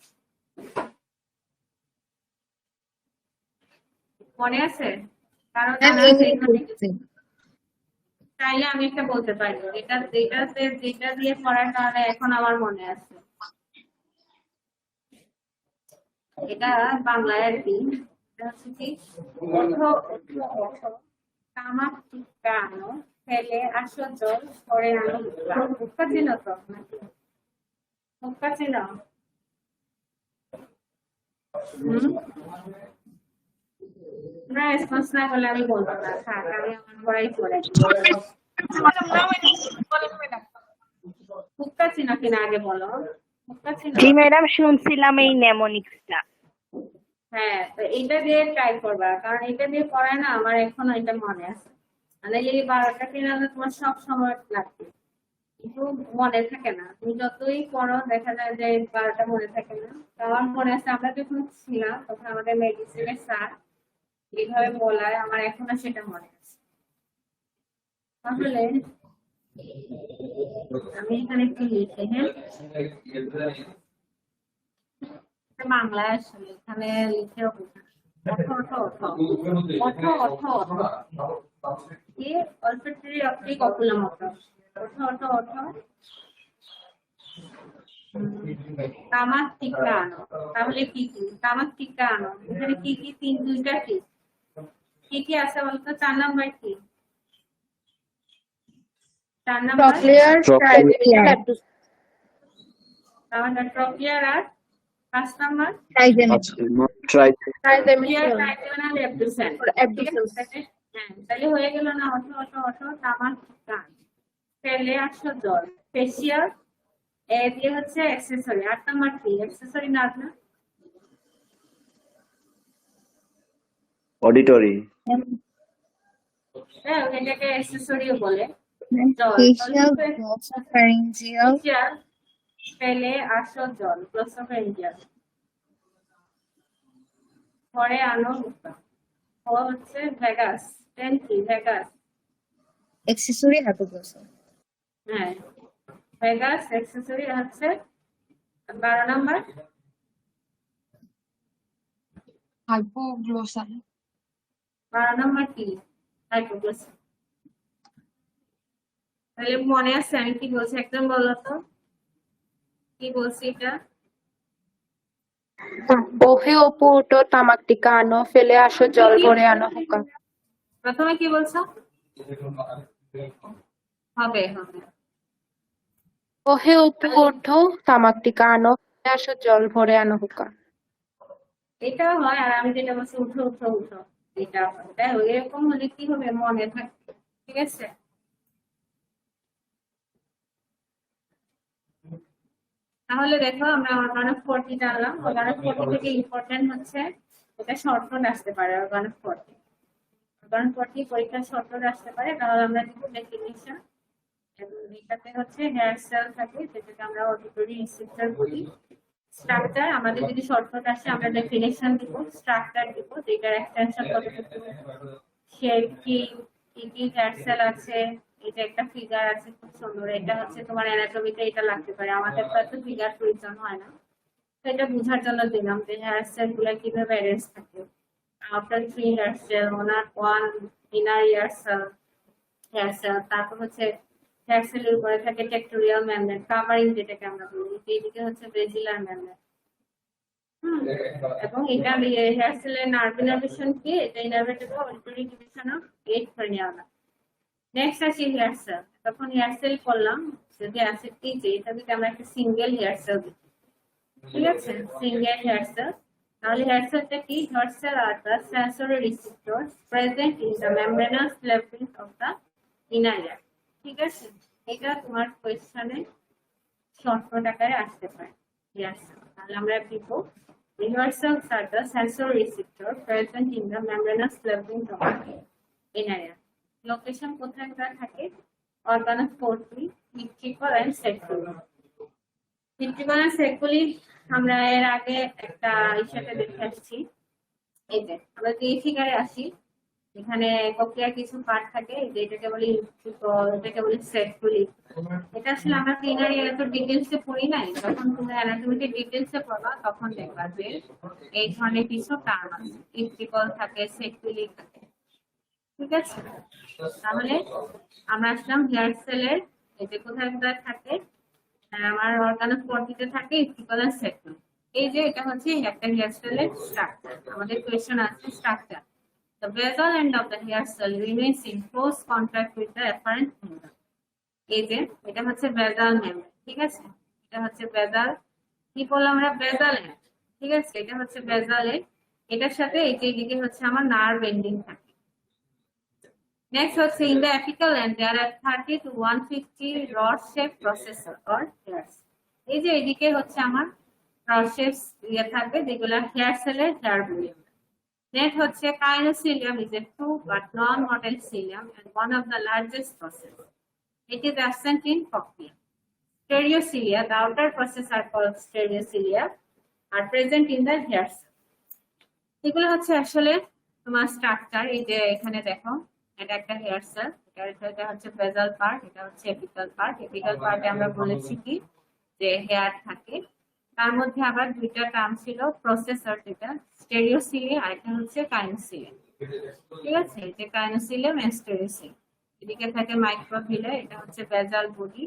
মনে আছে কারো জানা আছে এখানে? চাইলে আমি একটা বলতে পারি, যেটা দিয়ে পড়ার কারণে এখন আমার মনে আছে। এটা বাংলায় আর কি, এটা হচ্ছে কি তামাক টিকানো ফেলে আসো জল পরে আনো মুখা চিন তো নাকি? মুখা চিন? না রেসপন্স না করলে আমি বলবো না, থাক আমি আমার পড়াই পড়ে। মুখা চিন কিনা আগে বলো। মুখা চিন? জি ম্যাডাম, শুনছিলাম এই নেমোনিক্সটা। হ্যাঁ, তো এটা দিয়ে ট্রাই করবা, কারণ এটা দিয়ে পড়ায় না আমার এখনো এটা মনে আছে। মানে এই 12টা ট্রেনারে তোমার সব সময় লাগবে, কিন্তু মনে থাকে না। তুমি যতই পড়ো দেখা যায় যে 12টা মনে থাকে না। তো আমার মনে আছে আমরা যখন ছিলাম তখন আমাদের মেডিসিনের স্যার এইভাবে বলায়, আমার এখনো সেটা মনে আছে। তাহলে আমি এখানে একটু লিখে, হ্যাঁ বাংলায় আসলে এখানে লিখে olfactory optic oculomotor তামাক টিকা আনো। তাহলে কি কি তামাক টিকা আনো, এখানে কি কি দুইটা কি আছে বলতো? 4 নাম্বার কি? 4 নাম্বার ট্রোক্লিয়ার আর 5 নাম্বার ট্রাইজেমিনাল অ্যাবডুসেন। হ্যাঁ, তাহলে হয়ে গেল না? তামাক টিকা ফেলে আসো জল। ফেসিয়াল এ দিয়ে হচ্ছে অ্যাক্সেসরি। 8 নাম্বার কি? অ্যাক্সেসরি নার্ভ না? অডিটরি। হ্যাঁ, এটাকে অ্যাক্সেসরিও বলে। ফেসিয়াল ফেলে আসো জল গ্লোসোফেরিঞ্জিয়াল। পরে আনো মুক্তা হচ্ছে ভেগাস। 10 কি? Vagus accessory hypoglossal. হ্যাঁ, ভেগাস অ্যাক্সেসরি হচ্ছে 12 নাম্বার হাইপোগ্লোসাল। 12 নাম্বার কি? হাইপোগ্লোসাল। তাহলে মনে আছে আমি কি বলছি? একদম বলো তো কি বলছি এটা? বহে অপু উঠো, তামাক টিকা আনো, ফেলে আসো জল ভরে আনো হুকা। প্রথমে কি বলছো? হবে বহে অপু উঠো, তামাক টিকা আনো, ফেলে আসো জল ভরে আনো হুকা। এটাও হয়, আর আমি যেটা বলছি উঠো এটা হয়। তাই এরকম হলে কি হবে? মনে থাকবে। ঠিক আছে, তাহলে দেখো আমরা অর্গান অফ 40 জানলাম। অর্গান অফ 40 থেকে ইম্পর্টেন্ট হচ্ছে এটা শর্ট নোট আসতে পারে। অর্গান অফ 40 পরীক্ষার শর্ট নোট আসতে পারে। তাহলে আমরা দিব ডেফিনিশন, এবং এটাতে হচ্ছে হেয়ার সেল থাকে যেটাকে আমরা অডিটরি রিসেপ্টর বলি। স্ট্রাকচার আমাদের যদি শর্ট নোট আসে আমরা ডেফিনিশন দিব, স্ট্রাকচার দিব, যেটার এক্সটেনশন কতটুকু, শেপ কি হেয়ার সেল আছে। এটা একটা ফিগার আছে খুব সুন্দর, এটা হচ্ছে তোমার অ্যানাটমিতে এটা লাগতে পারে। আমাদের তো এত ফিগার প্রয়োজন হয় না, তো এটা বোঝার জন্য দিলাম যে হেয়ার সেল গুলা কিভাবে অ্যারেঞ্জ থাকে। Outer 3 hair cell, one inner hair cell, তারপর হচ্ছে হেয়ার সেলের উপরে থাকে টেক্টোরিয়াল মেমব্রেন কাভারিং, যেটাকে আমরা বলি। এইদিকে হচ্ছে বেজিলার মেমব্রেন। এবং এটা হেয়ার সেলের নার্ভ ইনারভেশন কি? এটা innervated auditory division of 8 cranial nerve. Next আসি হেয়ার সেল। তখন হেয়ার সেল করলাম, যদি অ্যাসিড কি যে এটা যদি আমরা একটা সিঙ্গেল হেয়ার সেল দিই, ঠিক আছে, সিঙ্গেল হেয়ার সেল, তাহলে হেয়ার সেলটা কি? Hair cell are the sensory receptors present in the membranous layer of the inner layer. ঠিক আছে, এটা তোমার কোয়েশ্চনে শর্টকাট আকারে আসতে পারে। হেয়ার সেল, তাহলে আমরা লিখবো hair cells are the sensory receptor present in the membranous layer of the inner layer. Location কোথায় কোথায় থাকে? Organ of Corti, utricle and saccule. Utricle and saccule আমরা এর আগে একটা হিসাবে দেখে আসছি। এই যে আমরা যে ফিগারে আসি, এখানে কোকিয়ার কিছু পার্ট থাকে, এই যে এটাকে বলি ভিট্রিকল, এটাকে বলি সেকুলি। এটা আসলে আমরা ক্লিনারি এত ডিটেলসে পড়ি নাই, যখন তুমি অ্যানাটমিতে ডিটেলসে পড়বা তখন দেখবা যে এই ধরনের কিছু টার্ম আছে, ভিট্রিকল থাকে, সেকুলি থাকে। ঠিক আছে, তাহলে আমরা আসলাম হেয়ার সেলের, এই যে কোথায় কোথায় থাকে, আমার অর্গান অফ ফোর্টিতে থাকে ভিট্রিকল এন্ড সেকুলি। এই যে এটা হচ্ছে একটা হেয়ার সেলের স্ট্রাকচার। আমাদের কোয়েশ্চন আছে structure. The basal end of the hair cell remains in close contact with the afferent membrane. এই যে এটা হচ্ছে বেজাল মেমব্রেন। ঠিক আছে, এটা হচ্ছে বেজাল, কি বললাম আমরা? বেজাল এন্ড। ঠিক আছে, এটা হচ্ছে বেজাল এন্ড, এটার সাথে এইদিকে হচ্ছে আমার নার্ভ এন্ডিং থাকে। নেক্সট হচ্ছে in the apical end there are 30 to 150 rod shape processor or hairs. এই যে এইদিকে হচ্ছে আমার রড শেপ ইয়ে থাকবে, যেগুলো হেয়ার সেলের হেয়ার বলি। Next হচ্ছে কাইনোসিলিয়াম is a true but non-motile cilium and one of the largest process. It is absent in cochlea. Stereocilia, the outer process are called stereocilia, are present in the hair cell. এগুলো হচ্ছে আসলে তোমার structure. এই যে এখানে দেখো, এটা একটা হেয়ার সেল, এটা হচ্ছে বেজাল পার্ট, এটা হচ্ছে এপিক্যাল পার্ট। এপিক্যাল পার্টে আমরা বলেছি কি যে হেয়ার থাকে, তার মধ্যে আবার দুইটা টার্ম ছিল, প্রসেসর যেটা স্টেরিওসিলিয়াম আর একটা হচ্ছে কাইনোসিলিয়াম। ঠিক আছে, যে কাইনোসিলিয়াম এন্ড স্টেরিওসিলিয়াম, এদিকে থাকে মাইক্রোভিলা, এটা হচ্ছে বেজাল বডি,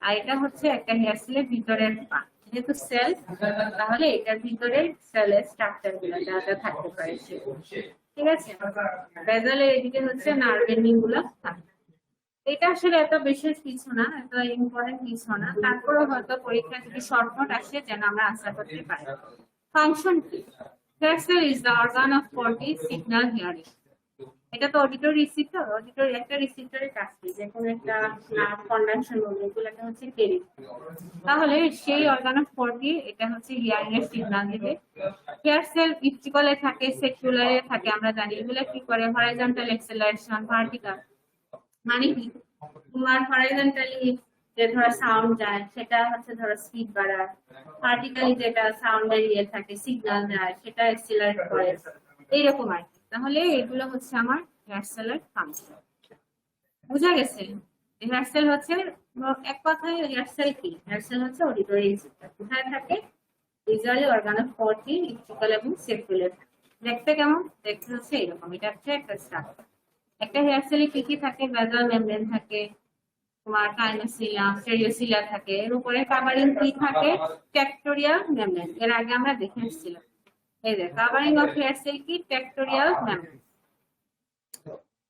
আর এটা হচ্ছে একটা হেয়ার সেলের ভিতরের পার্ট। যেহেতু সেল, তাহলে এটার ভিতরে সেলের স্ট্রাকচার গুলো যা যা থাকতে পারে সেগুলো। ঠিক আছে, বেজালের এদিকে হচ্ছে নার্ভ এন্ডিং গুলো থাকে। এটা আসলে এত বিশেষ কিছু না, এত ইম্পর্টেন্ট কিছু না, তারপরেও হয়তো পরীক্ষা যদি শর্টকাট আসে যেন আমরা আনসার করতে পারি। ফাংশন কি? Hair cell is the organ of body signal hearing. এটা তো অডিটরি রিসিপ্টর, অডিটরি একটা রিসিপ্টরের কাজ কি, যে কোনো একটা নার্ভ কন্ডাকশন বলবো, এগুলোকে হচ্ছে কেরি। তাহলে সেই অর্গান অফ বডি এটা হচ্ছে হিয়ারিং এর সিগন্যাল দিবে। হেয়ার সেল ভিট্রিকলে থাকে, সেকুলারে থাকে, আমরা জানি। এগুলো কি করে? Horizontal acceleration, vertical. মানে কি, তোমার হরাইজন্টালি যে ধরো সাউন্ড যায়, সেটা হচ্ছে ধরো স্পিড বাড়ায়, ভার্টিক্যালি যেটা সাউন্ডের ইয়ে থাকে, সিগন্যাল যায়, সেটা এক্সেলারেট করে, এইরকম আর কি। তাহলে এগুলো হচ্ছে আমার হেয়ার সেলের ফাংশন। বুঝা গেছে? হেয়ার সেল হচ্ছে, এক কথায় হেয়ার সেল কি? হেয়ার সেল হচ্ছে অডিটরি রিসিপ্টর। কোথায় থাকে? ইউজুয়ালি অর্গান অফ বডি, ভিট্রিকল এবং সেকুলার। দেখতে কেমন? দেখতে হচ্ছে এরকম। এটা হচ্ছে একটা স্ট্রাকচার। একটা হেয়ার সেলে কি কি থাকে? বেজাল মেমব্রেন থাকে, তোমার কাইনোসিলিয়াম, স্টেরিওসিলিয়া থাকে, এর উপরে কাভারিং কি থাকে? Tectorial membrane. এর আগে আমরা দেখে এসেছিলাম। এই যে কাভারিং অফ হেয়ার সেল কি? Tectorial membrane.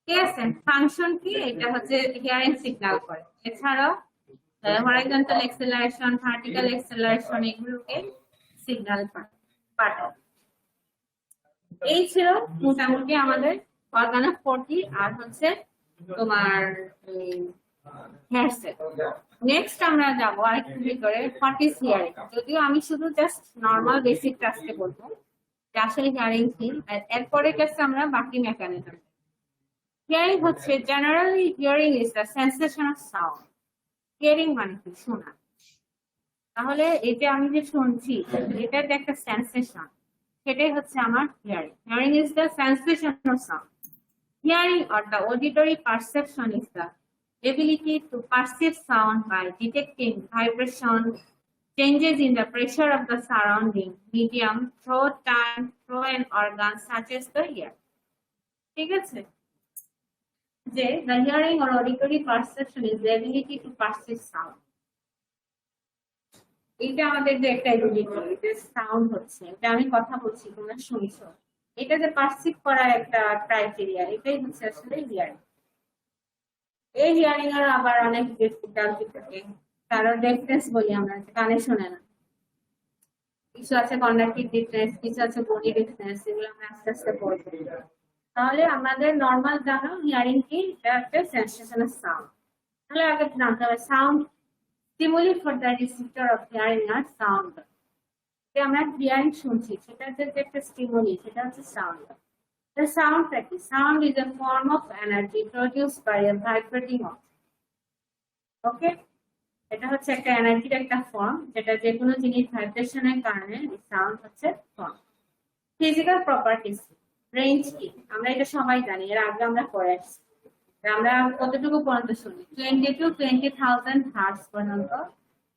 ঠিক আছে, ফাংশন কি? এটা হচ্ছে হিয়ারিং সিগন্যাল করে। এছাড়াও হরাইজন্টাল এক্সেলারেশন, ভার্টিক্যাল এক্সেলারেশন, এগুলোকে সিগন্যাল পাঠায়। এই ছিল মোটামুটি আমাদের অর্গান অফ বডি আর হচ্ছে তোমার হেয়ার সেল। নেক্সট আমরা যাবো আরেকটু ভিতরে, হোয়াট ইজ হিয়ারিং। যদিও আমি শুধু জাস্ট নর্মাল বেসিক ক্লাসে বলবো যে আসলে হিয়ারিং কি, আর এরপরে ক্লাসে আমরা বাকি মেকানিজম। হিয়ারিং হচ্ছে generally, hearing is the sensation of sound. Hearing মানে কি? শোনা। তাহলে এটা আমি যে শুনছি, এটা যে একটা সেন্সেশন, সেটাই হচ্ছে আমার hearing. Hearing is the sensation of sound. Hearing or the auditory perception is the ability to perceive sound by detecting vibration, changes in the pressure of the surrounding medium through time through an organ such as the ear. ঠিক আছে, যে the hearing or auditory perception is the ability to perceive sound. এটা আমাদের যে একটা ability, এটা sound হচ্ছে, এটা আমি কথা বলছি তোমরা শুনছো, এটা যে পারসিভ করার একটা ক্রাইটেরিয়া, এটাই হচ্ছে আসলে হিয়ারিং। এই হিয়ারিং এর আবার অনেক ডিফিকাল্টি থাকে, কারণ ডেফনেস বলি আমরা, কানে শোনে না। কিছু আছে কন্ডাক্টিভ ডিফারেন্স, কিছু আছে বডি ডিফারেন্স, এগুলো আমরা আস্তে আস্তে পড়বো। তাহলে আমাদের নর্মাল জানো হিয়ারিং কি, এটা একটা সেন্সেশনাল সাউন্ড। তাহলে আগে জানতে হবে sound stimuli for the receptor of hearing আর সাউন্ড। যে আমরা হিয়ারিং শুনছি সেটা যে একটা স্টিমুলি, সেটা হচ্ছে সাউন্ড। The soundটা কি? Sound is a form of energy produced by a vibrating object. Okay? এটা হচ্ছে একটা এনার্জির একটা ফর্ম, যেটা যে কোনো জিনিস ভাইব্রেশনের কারণে সাউন্ড হচ্ছে ফর্ম। ফিজিক্যাল প্রপার্টিজ রেঞ্জ কি? আমরা এটা সবাই জানি, এর আগে আমরা পড়ে আসছি। আমরা কতটুকু পর্যন্ত শুনি? 20 to 20,000 হার্টজ পর্যন্ত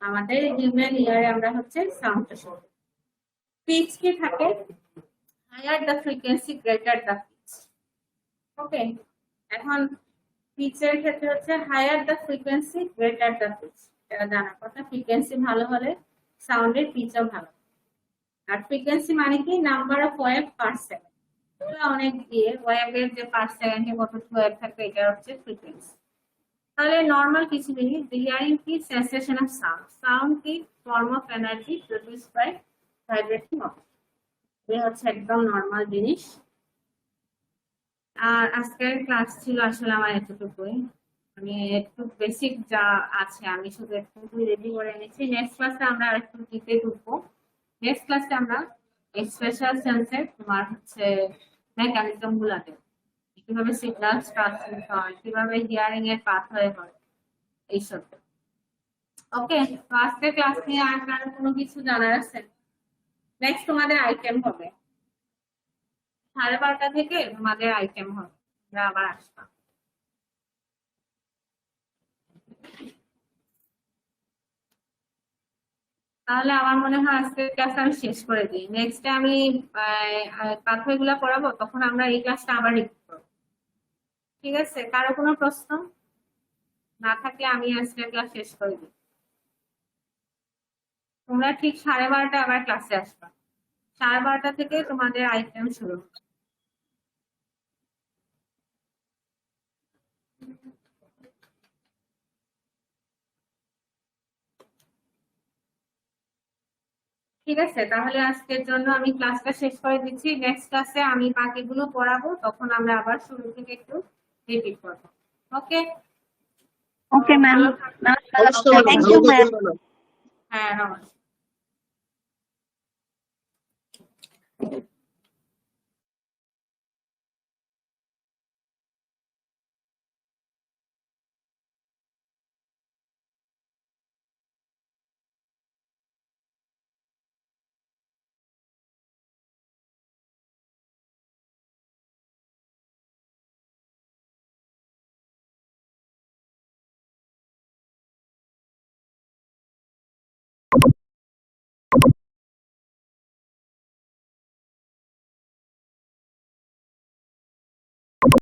আমাদের হিউম্যান ইয়ারে আমরা হচ্ছে সাউন্ডটা শুনি। পিচ কি থাকে? Higher the frequency, greater the pitch. Okay. এখন পিচের ক্ষেত্রে হচ্ছে higher the frequency, greater the pitch. এটা জানার কথা, ফ্রিকোয়েন্সি ভালো হলে সাউন্ডের পিচও ভালো। আর ফ্রিকোয়েন্সি মানে কি? Number of wave per second. অনেক দিয়ে ওয়েভের যে পার সেকেন্ডে কতটুকু ওয়েভ থাকবে, এটা হচ্ছে ফ্রিকোয়েন্সি। তাহলে নর্মাল কিছু জিনিস, হিয়ারিং কি? Sensation of sound. সাউন্ড কি? Form of energy produced by vibrating object. এই হচ্ছে একদম নর্মাল জিনিস। আর আজকের ক্লাস ছিল আসলে আমার এতটুকুই। আমি একটু বেসিক যা আছে আমি শুধু একটু রেডি করে এনেছি। নেক্সট ক্লাসে আমরা আরেকটু ডিপে ঢুকবো। নেক্সট ক্লাসে আমরা স্পেশাল সেন্সের তোমার হচ্ছে মেকানিজম গুলাতে, কিভাবে সিগন্যাল ট্রান্সমিট হয়, কিভাবে হিয়ারিং এর পাথওয়ে হয়, এইসব। ওকে, তো আজকের ক্লাস নিয়ে আর কারো কোনো কিছু জানার আছে? নেক্সট তোমাদের আইটেম হবে 12:30 থেকে, তোমাদের আইটেম হবে, আমরা আবার আসবা। তাহলে আমার মনে হয় আজকের ক্লাস আমি শেষ করে দিই। নেক্সট আমি পাথওয়ে গুলা পড়াবো, তখন আমরা এই ক্লাসটা আবার রিপিট করবো। ঠিক আছে? কারো কোনো প্রশ্ন না থাকলে আমি আজকের ক্লাস শেষ করে দিই। তোমরা ঠিক 12:30 আবার ক্লাসে আসবা। 12:30 থেকে তোমাদের আইটেম শুরু। ঠিক আছে, তাহলে আজকের জন্য আমি ক্লাসটা শেষ করে দিচ্ছি। নেক্সট ক্লাসে আমি বাকিগুলো পড়াবো, তখন আমরা আবার শুরু থেকে একটু রিপিট করবো। ওকে? Okay, ma'am. ভালো থাকবেন। Thank you, ma'am. হ্যাঁ, নমস্কার।